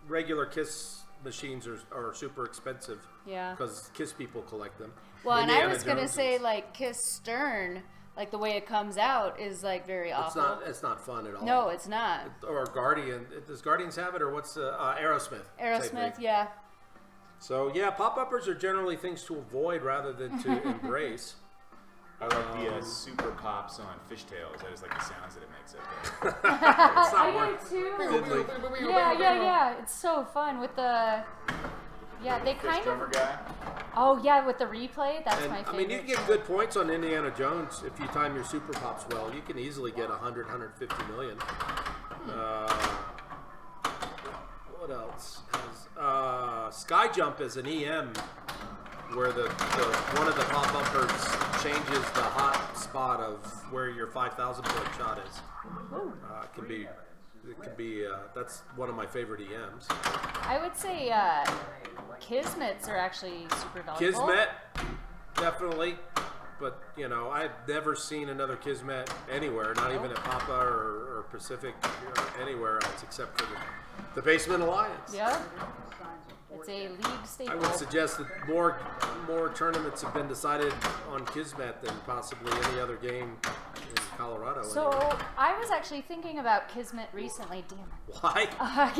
regular Kiss machines are super expensive. Yeah. Because Kiss people collect them. Well, and I Indiana was gonna Jones say is- like Kiss Stern, like the way it comes out is like very awful. It's not fun at all. No, it's not. Or Guardian. Does Guardians have it, or what's Aerosmith? Same Aerosmith, thing. yeah. So yeah, pop-uppers are generally things to avoid rather than to embrace. I like the super pops on fishtails. I just like the sounds that it makes up there. It's not I worth do too. diddly. Yeah. It's so fun with the. Yeah, they Fish kind of. drummer guy. Oh yeah, with the replay, that's And, my I favorite. mean, you can get good points on Indiana Jones if you time your super pops well. You can easily get 100, 150 million. What else? Sky Jump is an EM where the one of the pop bumpers changes the hot spot of where your 5,000 point shot is. It can be. That's one of my favorite EMs. I would say Kismets are actually super valuable. Kismet, definitely. But, you know, I've never seen another Kismet anywhere, not even at Papa or Pacific, anywhere else except for the Basement Alliance. Yeah. It's a league staple. I would suggest that more tournaments have been decided on Kismet than possibly any other game in Colorado. So anyway. I was actually thinking about Kismet recently. Damn it. Why?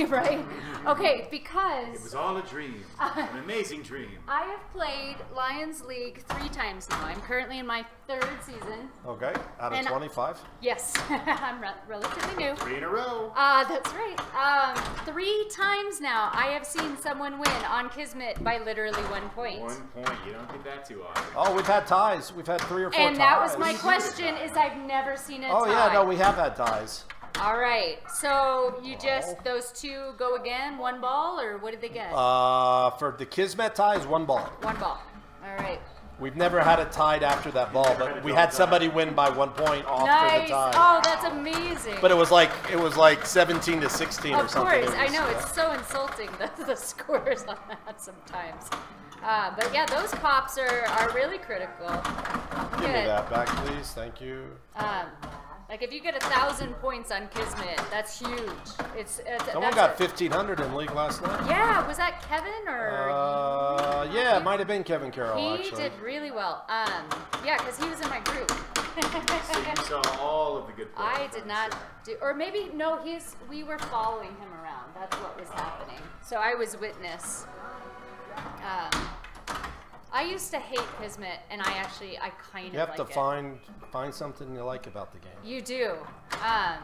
Right? Okay, because It was all a dream. An amazing dream. I have played Lions League 3 times now. I'm currently in my 3rd season. Okay, out of And- 25? Yes, I'm relatively new. 3 in a row. That's right. 3 times now I have seen someone win on Kismet by literally 1 point. 1 point. You don't get that too often. Oh, we've had ties. We've had 3 or 4 And ties. that was my question, is I've never seen a Oh, tie. yeah, no, we have had ties. All right, so you just, those 2 go again, 1 ball, or what did they get? For the Kismet ties, 1 ball. 1 ball. All right. We've never had it tied after that ball, but we had somebody win by 1 point off for the Nice. tie. Oh, that's amazing. But it was like 17 to 16 or Of something. course, It I was, know, it's so insulting, the scores on that sometimes. But yeah, those pops are really critical. Give me that back, please. Thank you. Like if you get 1,000 points on Kismet, that's huge. Someone got 1,500 in league last night. Yeah, was that Kevin or? Yeah, it might have been Kevin Carroll, He actually. did really well. Yeah, because he was in my group. So you saw all of the good players. I did not do, or maybe no. We were following him around. That's what was happening. So I was witness. I used to hate Kismet, and I kind of You have like to it. find something you like about the game. You do. I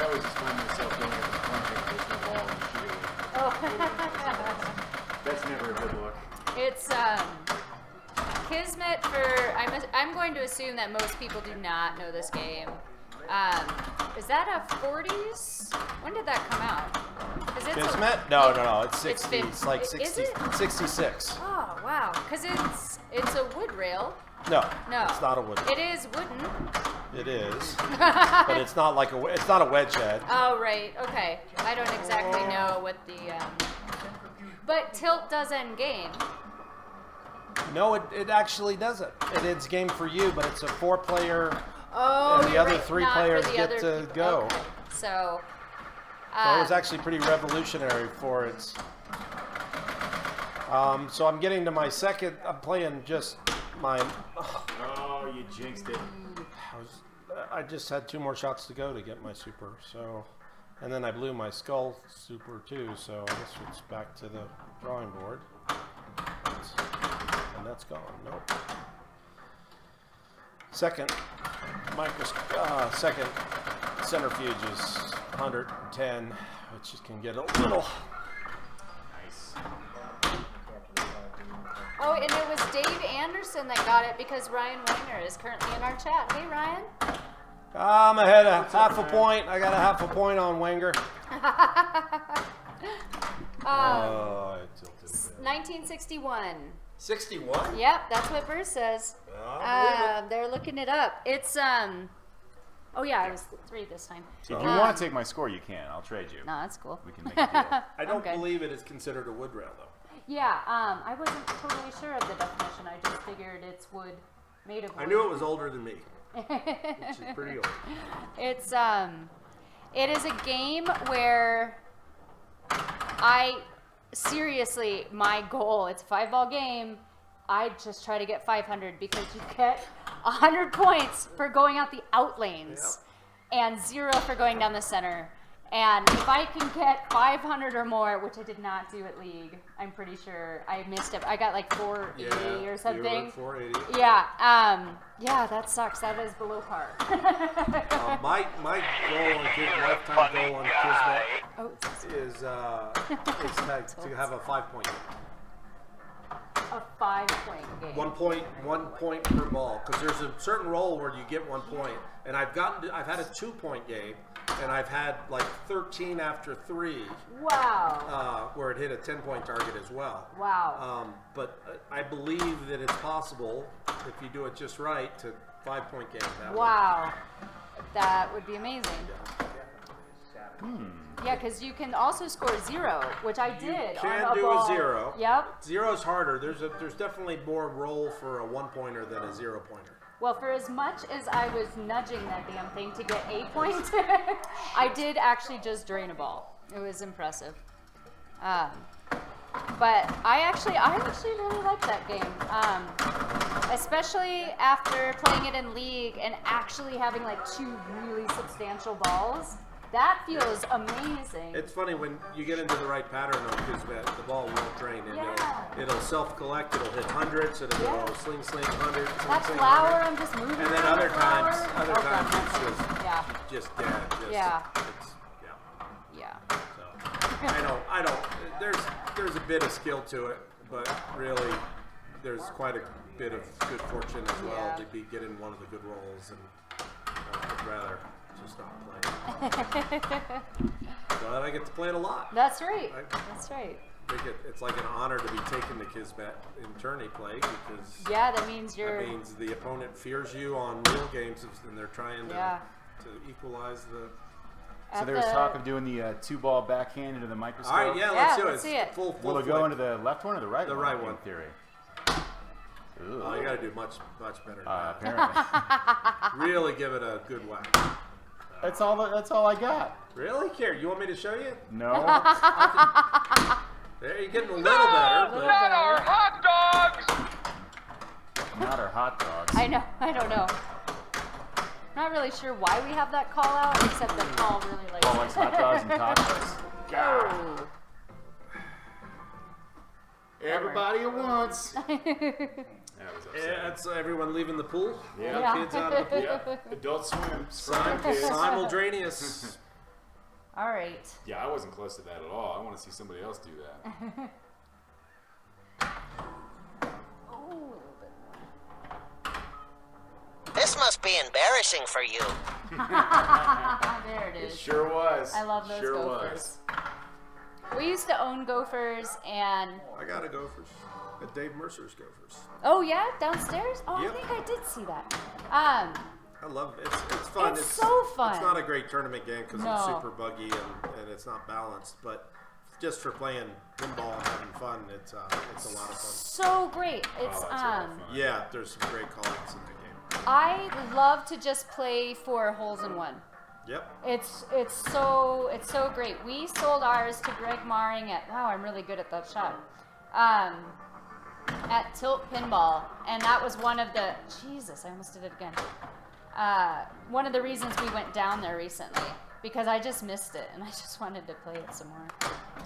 always just find myself going at the front with the ball and shooting. Oh. That's never a good look. It's Kismet for. I'm going to assume that most people do not know this game. Is that a 40s? When did that come out? Is it Kismet? No. It's 60. It's It's like is 60, it? 66. Oh wow, because it's a wood rail. No. No. It's not a wood. It is wooden. It is, but it's not like it's not a wedge head. Oh, right. Okay. I don't exactly know what the. But tilt does end game. No, it actually doesn't. It ends game for you, but it's a 4-player, Oh, and the you're other right. 3 Not for players the get other to people. go. Okay. So. So it was actually pretty revolutionary for its. So I'm getting to my second. I'm playing just my. Oh, you jinxed it. I just had 2 more shots to go to get my super. So, and then I blew my skull super too. So I guess it's back to the drawing board. And that's gone. Nope. Second second centrifuge is 110, which can get a little. Nice. Oh, and it was Dave Anderson that got it because Ryan Weiner is currently in our chat. Hey, Ryan. I'm ahead of half a point. I got a half a point on Wenger. I tilted it. 1961. 61? Yep, that's what Burr says. They're looking it up. It's Oh yeah, I was 3 this time. If you want to take my score, you can. I'll trade you. No, that's cool. We can make a deal. I don't Okay. believe it is considered a wood rail, though. Yeah, I wasn't totally sure of the definition. I just figured it's wood, made of wood. I knew it was older than me, which is pretty old. It's it is a game where seriously, my goal, it's a 5-ball game. I just try to get 500 because you get 100 points for going out the out lanes and 0 for going down the center. And if I can get 500 or more, which I did not do at League, I'm pretty sure I missed it. I got like 480 or something. You were at 480. Yeah, yeah, that sucks. That is below par. My goal on lifetime goal on Kismet is to have a 5-point game. A 5-point game. 1 point per ball, because there's a certain roll where you get 1 point, and I've had a 2-point game, and I've had like 13 after 3. Wow. Where it hit a 10-point target as well. Wow. But I believe that it's possible if you do it just right to 5-point game that way. Wow. That would be amazing. Yeah, because you can also score 0, which I did. You can on a do ball. a 0. Yep. 0 is harder. There's definitely more roll for a 1-pointer than a 0-pointer. Well, for as much as I was nudging that damn thing to get a point, I did actually just drain a ball. It was impressive. But I actually really like that game. Especially after playing it in League and actually having like 2 really substantial balls. That feels amazing. It's funny when you get into the right pattern on Kismet, the ball won't drain. And it'll self-collect. It'll hit hundreds. It'll go sling 100. That flower, I'm just moving. And then around other the times flower. it's just dead. So I don't. There's a bit of skill to it, but really, there's quite a bit of good fortune as well to be getting one of the good rolls, and I'd rather just not play. But I get to play it a lot. That's right. That's right. I think it's like an honor to be taken to Kismet in tourney play, because that means the opponent fears you on real games, and they're trying to equalize the. So there was talk of doing the 2-ball backhand into the microscope. All right, let's see it. Full Will it go into the left one or the right one? The right one. In theory. Ooh. Oh, you got to do much better than that. Apparently. Really give it a good whack. That's all I got. Really? Here, you want me to show you? No. There, you're getting a little better. But... Not our hot dogs! Not our hot dogs. I know. I don't know. Not really sure why we have that call out, except that Paul really likes Paul likes hot dogs and tacos. Oh. Everybody at once. That was upsetting. Yeah, that's everyone leaving the pool. Yeah. Kids out of the pool. Yeah. Adult Swim. Scram kids. Simultaneous. All right. Yeah, I wasn't close to that at all. I want to see somebody else do that. This must be embarrassing for you. There it It is. sure was. I love those sure Gophers. We used to own Gophers, and I got a Gophers. at Dave Mercer's Gophers. Oh yeah, downstairs. Oh, Yep. I think I did see that. I love it. It's fun. It's so fun. It's not a great tournament game because No. it's super buggy and it's not balanced, but just for playing pinball and having fun, it's a lot of fun. So great. It's that's a lot of fun. Yeah, there's some great call-outs in that game. I love to just play for holes in one. Yep. It's so great. We sold ours to Greg Maring at I'm really good at that shot. At Tilt Pinball, and that was one of the I almost did it again. One of the reasons we went down there recently because I just missed it and I just wanted to play it some more.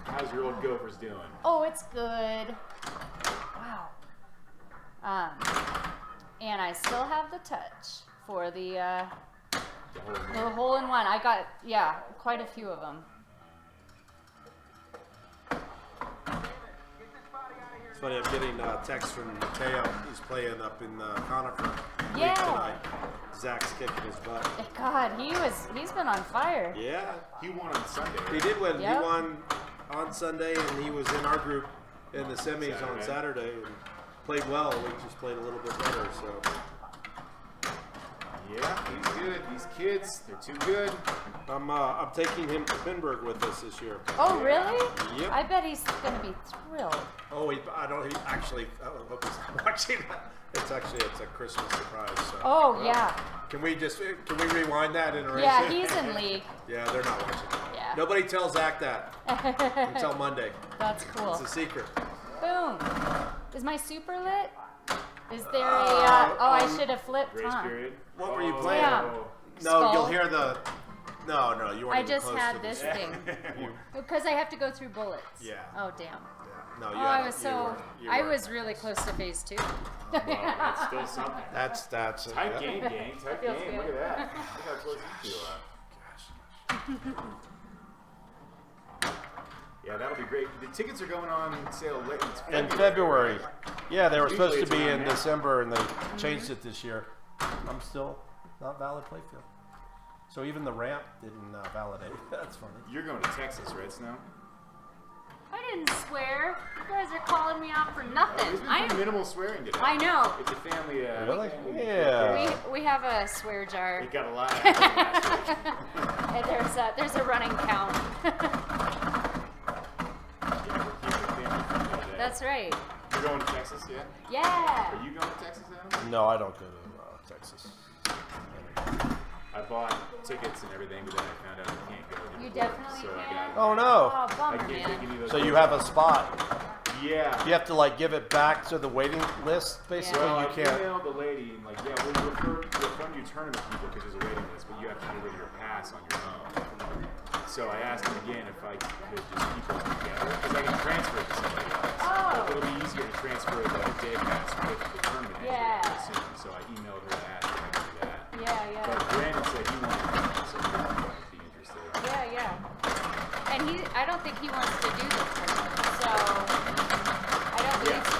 How's your old Gophers doing? Oh, it's good. Wow. And I still have the touch for the hole in one. I got quite a few of them. It's funny, I'm getting text from Mateo. He's playing up in Conifer Yeah. tonight. Zach's kicking his butt. God, he's been on fire. Yeah. He won on Sunday. Right? He did win. Yep. He won on Sunday, and he was in our group in the semis on Saturday and played well. We just played a little bit better. So Yeah, he's good. These kids, they're too good. I'm taking him to Pinburg with us this year. Oh, really? Yep. I bet he's gonna be thrilled. Oh, I hope he's not watching that. It's a Christmas surprise. So. Oh yeah. Can we rewind that interration? Yeah, he's in league. Yeah, they're not watching that. Yeah. Nobody tell Zach that until Monday. That's cool. It's a secret. Boom. Is my super lit? Is there a? I should have flipped. Grace Huh? period. What were you playing? Damn. No, Skull? you'll hear the. No, you weren't I even just close had to this the- thing because I have to go through bullets. Yeah. Oh damn. No, you Oh, I had- was you so. weren't- you I weren't. was really close to phase 2. Well, that's still something. That's Tight game, gang. Tight Feels game. good. Look at that. Look how close you two are. Yeah, that'll be great. The tickets are going on sale late. It's In February. Yeah, they were Usually supposed to it's be around in now. December, and they changed it this year. I'm still not valid playfield. So even the ramp didn't validate. That's funny. You're going to Texas, right, Snow? I didn't swear. You guys are calling me out for nothing. There's been I pretty minimal swearing today. I know. It's a family. Really? family Yeah. We have a swear jar. It got a lot out of last week. And there's a running count. Yeah, we're keeping the family friendly today. That's right. You're going to Texas, yeah? Yeah. Are you going to Texas, Adam? No, I don't go to Texas. I bought tickets and everything, but then I found out I can't go. You definitely so I can. got Oh no. Oh, I bummer, can't take man. any of those. So you have a spot. Yeah. You have to give it back to the waiting list. Basically, Well, I you can't. emailed the lady and we'll refund you tournament people because there's a waiting list, but you have to do it with your pass on your own. So I asked him again if I could just keep those together because I can transfer it to somebody else. Oh. It'll be easier to transfer the day pass with the tournament. entry, Yeah. I assume. So I emailed her and asked if I could do that. Yeah, But yeah. Brandon said he wanted to, so he might be interested. Yeah. And I don't think he wants to do this tournament, so I don't believe so.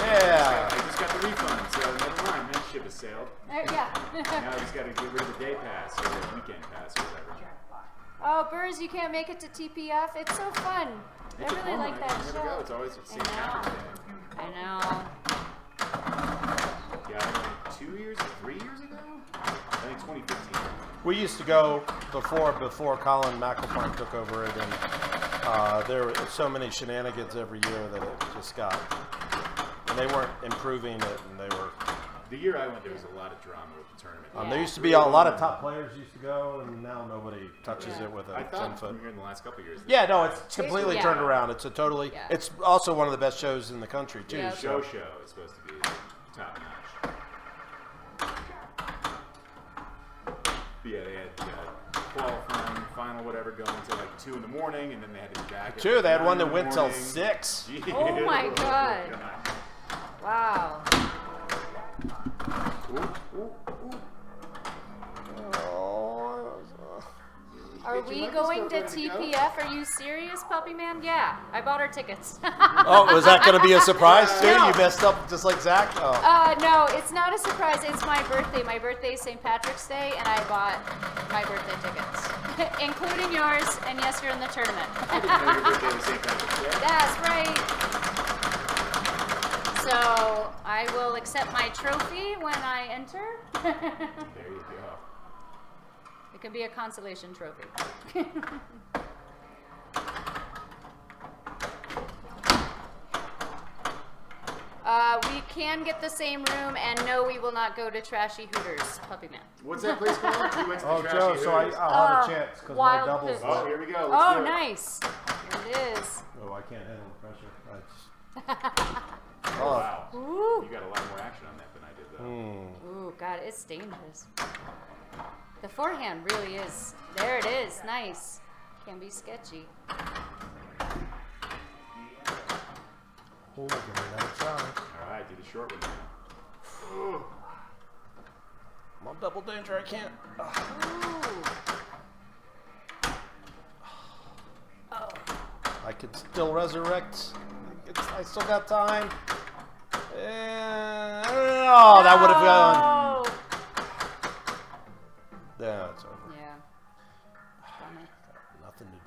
Yeah. I just got the refund, so never mind. That ship has sailed. Yeah. Now I just got to get rid of the day pass or the weekend pass or whatever. Oh, Burrs, you can't make it to TPF. It's so fun. It's I a really fun like one. that I never go. show. It's always at St. I know. Patrick's Day. I know. Yeah, I went 2 years, 3 years ago? I think 2015. We used to go before Colin McElpine took over it, and there were so many shenanigans every year that it just got. And they weren't improving it, and they were. The year I went, there was a lot of drama with the tournament. There used to be a lot of top players used to go, and now nobody touches it with a I 10 thought foot. from here in the last couple of years. Yeah, no, it's completely Yeah. turned around. It's a totally. Yeah. It's also one of the best shows in the country too. Yeah. The So. show is supposed to be top notch. But yeah, they had qualifying, final, whatever, going until 2 in the morning, and then they had to be back. Two, they had one that 9 in the went till morning. 6. Oh my God. Wow. Are we going to TPF? Are you serious, Puppy Man? Yeah, I bought our tickets. Oh, was that going to be a surprise too? No. You messed up just like Zach. Oh. No, it's not a surprise. It's my birthday. My birthday is St. Patrick's Day, and I bought my birthday tickets, including yours. And yes, you're in the tournament. I didn't know your birthday was St. Patrick's Day. That's right. So I will accept my trophy when I enter. There you go. It can be a consolation trophy. We can get the same room, and no, we will not go to Trashy Hooters, Puppy Man. What's that place called? We went to the Oh, Trashy Joe, so Hooters. I'll have a chance because my Wild doubles. Pitch. Oh, here we go. Let's Oh, do it. nice. Here it is. Oh, I can't handle the pressure. Oh, wow. Ooh. You got a lot more action on that than I did, though. Ooh, God, it's dangerous. The forehand really is. There it is. Nice. Can be sketchy. Oh, give me another try. All right, do the short one now. I'm on double danger. I can't. Oh. I could still resurrect. I still got time. And, oh, that would have gone. Yeah, it's over. Yeah. Funny. Nothing to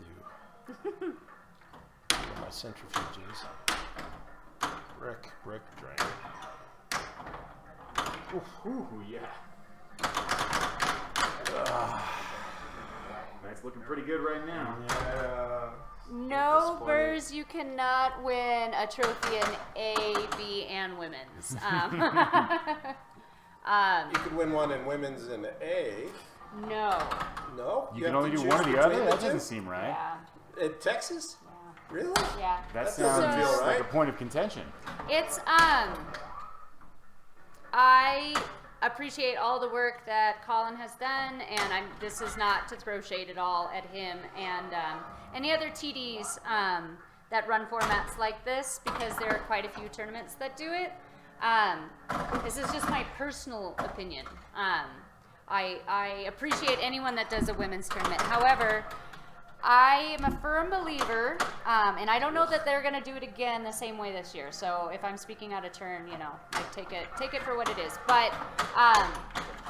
do. My centrifuges. Brick, drain. Ooh, yeah. That's looking pretty good right now. Yeah. No, Burrs, you cannot win a trophy in A, B, and women's. You could win one in women's in A. No. No? You have can only to do choose one or the between other? That two? doesn't seem right. Yeah. In Texas? Really? Yeah. That That sounds doesn't feel like right. a point of contention. It's I appreciate all the work that Colin has done, and this is not to throw shade at all at him and any other TDs that run formats like this, because there are quite a few tournaments that do it. This is just my personal opinion. I appreciate anyone that does a women's tournament. However, I am a firm believer, and I don't know that they're going to do it again the same way this year. So if I'm speaking out of turn, you know, like take it for what it is. But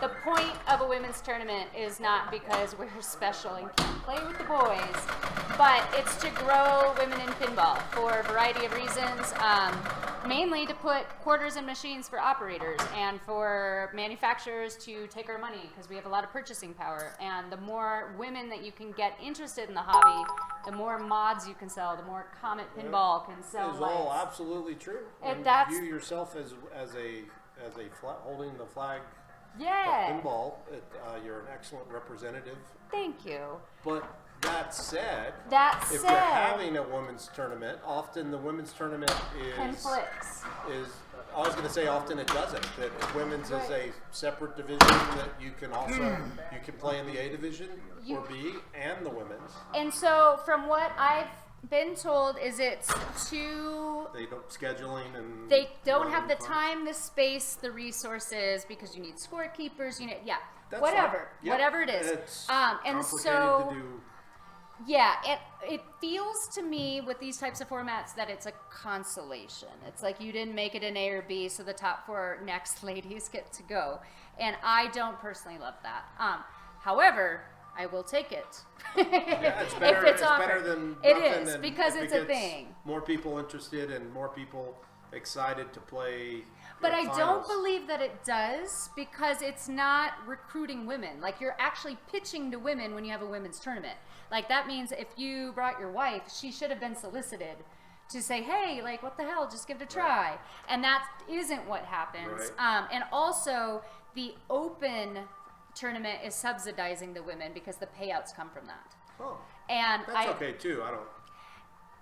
the point of a women's tournament is not because we're special and can't play with the boys, but it's to grow women in pinball for a variety of reasons. Mainly to put quarters in machines for operators and for manufacturers to take our money, because we have a lot of purchasing power. And the more women that you can get interested in the hobby, the more mods you can sell, the more Comet Pinball can sell. It's all absolutely true. And that's- you yourself as a holding the flag Yeah. of pinball, you're an excellent representative. Thank you. But that said, That if said, you're having a women's tournament, often the women's tournament conflicts. I was going to say often it doesn't. That women's is a separate division that you can also you can play in the A division or B and the women's. And so from what I've been told is it's too They don't scheduling and they don't have the running time, the space, the resources, because you need scorekeepers, you need That's whatever, fine. Yep. whatever it is. It's And complicated so to do. yeah, it feels to me with these types of formats that it's a consolation. It's like you didn't make it an A or B, so the top 4 next ladies get to go. And I don't personally love that. However, I will take it. Yeah, it's better. if it's better offered. than It nothing, is, and because if it's it a gets thing. More people interested and more people excited to play. But in I don't finals. believe that it does, because it's not recruiting women. Like, you're actually pitching to women when you have a women's tournament. Like, that means if you brought your wife, she should have been solicited to say, hey, like, what the hell, just give it a try. Right. And that isn't what happens. Right. And also, the open tournament is subsidizing the women because the payouts come from that. Oh, And that's okay too.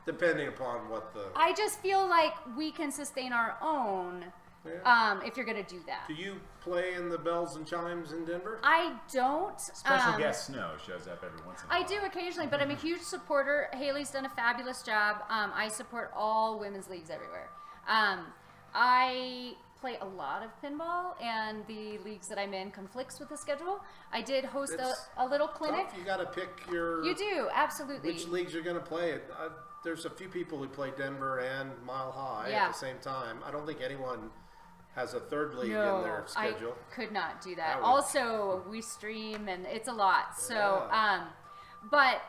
Depending upon what the. I just feel like we can sustain our own. Yeah. If you're going to do that. Do you play in the Bells and Chimes in Denver? I don't. Special guest Snow shows up every once in a while. I do occasionally, but I'm a huge supporter. Haley's done a fabulous job. I support all women's leagues everywhere. I play a lot of pinball, and the leagues that I'm in conflicts with the schedule. I did host a little clinic. Tough. You got to pick your. You do, absolutely. Which leagues you're going to play. There's a few people who play Denver and Mile High at the same time. I don't think anyone has a third league in their schedule. I could not do that. Also, we stream, and it's a lot. So, Yeah. but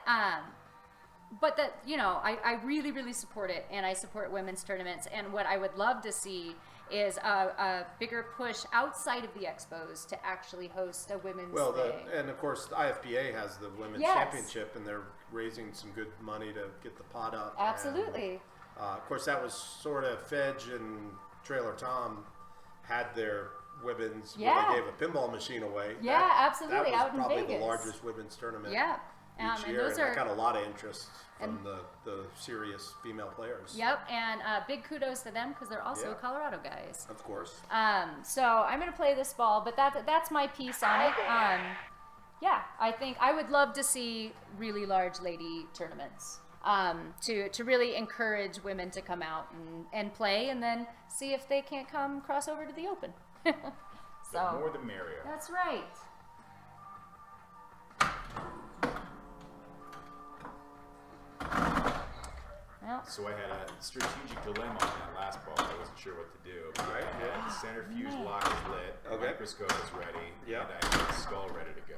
but that, you know, I really, really support it, and I support women's tournaments. And what I would love to see is a bigger push outside of the expos to actually host a women's thing. And of course, the IFBA has the women's Yes. championship, and they're raising some good money to get the pot up. Absolutely. And, of course, that was sort of Fedge and Trailer Tom had their women's where they gave a pinball machine away. Yeah, absolutely. That was out in probably Vegas. the largest women's tournament. Yeah. Each And year, those and are I got a lot of interest from the serious female players. Yep, and big kudos to them because they're also Yeah. Colorado guys. Of course. So I'm gonna play this ball, but that's my piece on it. Yeah, I think I would love to see really large lady tournaments to really encourage women to come out and play, and then see if they can't come cross over to the open. The more the merrier. That's right. Well, So I had a strategic dilemma on that last ball. I wasn't sure what to do. Right, I had the centrifuge lock is lit, Okay. microscope is ready, Yeah. and I had the skull ready to go.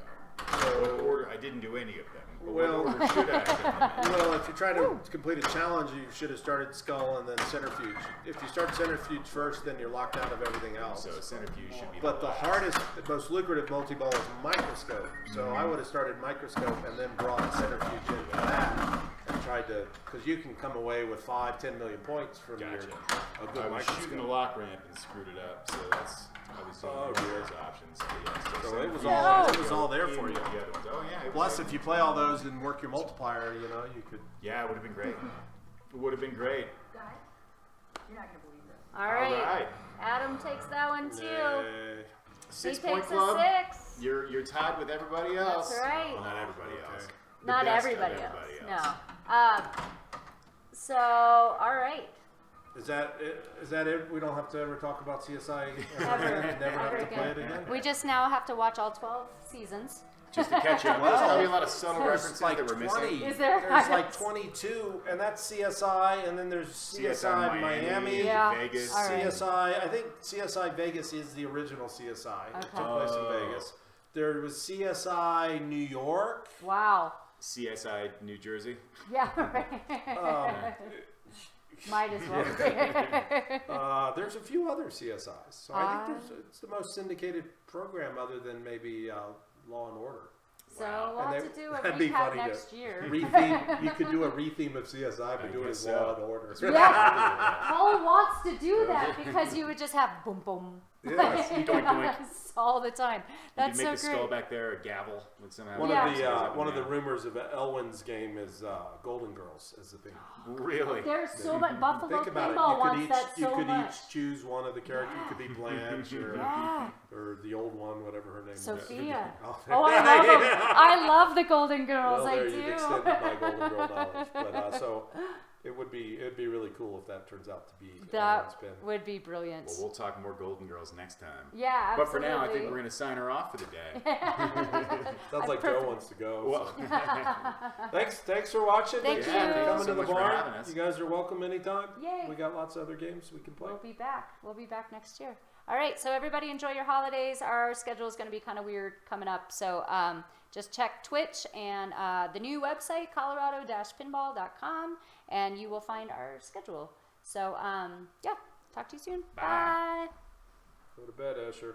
So- What order? I didn't do any of them. But Well- what order should I have done them in? Well, if you try to complete a challenge, you should have started skull and then centrifuge. If you start centrifuge first, then you're locked out of everything else. So centrifuge should be But the last. hardest, the most lucrative multi-ball is microscope. So I would have started microscope and then brought centrifuge into that and tried to, because you can come away with 5-10 million points from your Gotcha. a good I was microscope. shooting the lock ramp and screwed it up, so that's obviously one of those options. But yeah, So it was centrifuge all there for in you. the other ones. Oh yeah. It was Plus, like- if you play all those and work your multiplier, you know, you could. Yeah, it would have been great. It would have been great. Guys, you're not gonna believe this. all right. All right. Adam takes that one too. Yay. 6 he point takes club. a 6. You're tied with everybody else. That's right. Well, not everybody else. Okay. The Not best of everybody everybody else. No. So, all right. Is that it? We don't have to ever talk about CSI Ever. again? Never have Ever to play again. it again? We just now have to watch all 12 seasons. Just to catch up. Well, There's probably a lot of subtle There's references like that we're 20. missing. Is there? There's like 22, and that's CSI, and then there's CSI Miami. Yeah. Vegas. All right. CSI, I think CSI Vegas is the original CSI. It Okay. took place in Vegas. There was CSI New York. Wow. CSI New Jersey. Yeah, right. Um, Might as well be. There's a few other CSIs. So I think it's the most syndicated program other than maybe Law and Order. So we'll And have they- to do a that'd be recap funny to next year. Retheme, you could do a retheme of CSI, but I do it guess as Law so. and Order. Yeah. Paul wants to do that because you would just have boom boom. Yes. Doink, doink. all the time. You That's could make so the skull great. back there a gavel with somehow. One Yeah. of the one of the rumors of Elwyn's game is Golden Girls as the thing. Really? There's so much Buffalo Think about Pinball it. wants that You so could much. each choose one of the characters. You could be Blanche Yeah. or the old one, whatever her name is. Sophia. Oh, Oh, I love them. I love the Golden Girls. Well, I there do. you've extended my Golden Girl knowledge. But so it'd be really cool if that turns out to be That Elwyn's pin. would be brilliant. Well, we'll talk more Golden Girls next time. Yeah, But absolutely. for now, I think we're going to sign her off for the day. Sounds like Joe wants to go. Well, so. Thanks for watching. Thank Thanks you. for Thank you coming so to the much for bar. having us. You guys are welcome anytime. Yay. We got lots of other games we can play. We'll be back. We'll be back next year. All right, so everybody enjoy your holidays. Our schedule is going to be kind of weird coming up, so just check Twitch and the new website, colorado-pinball.com, and you will find our schedule. So, yeah, talk to you soon. Bye. Bye. Go to bed, Asher.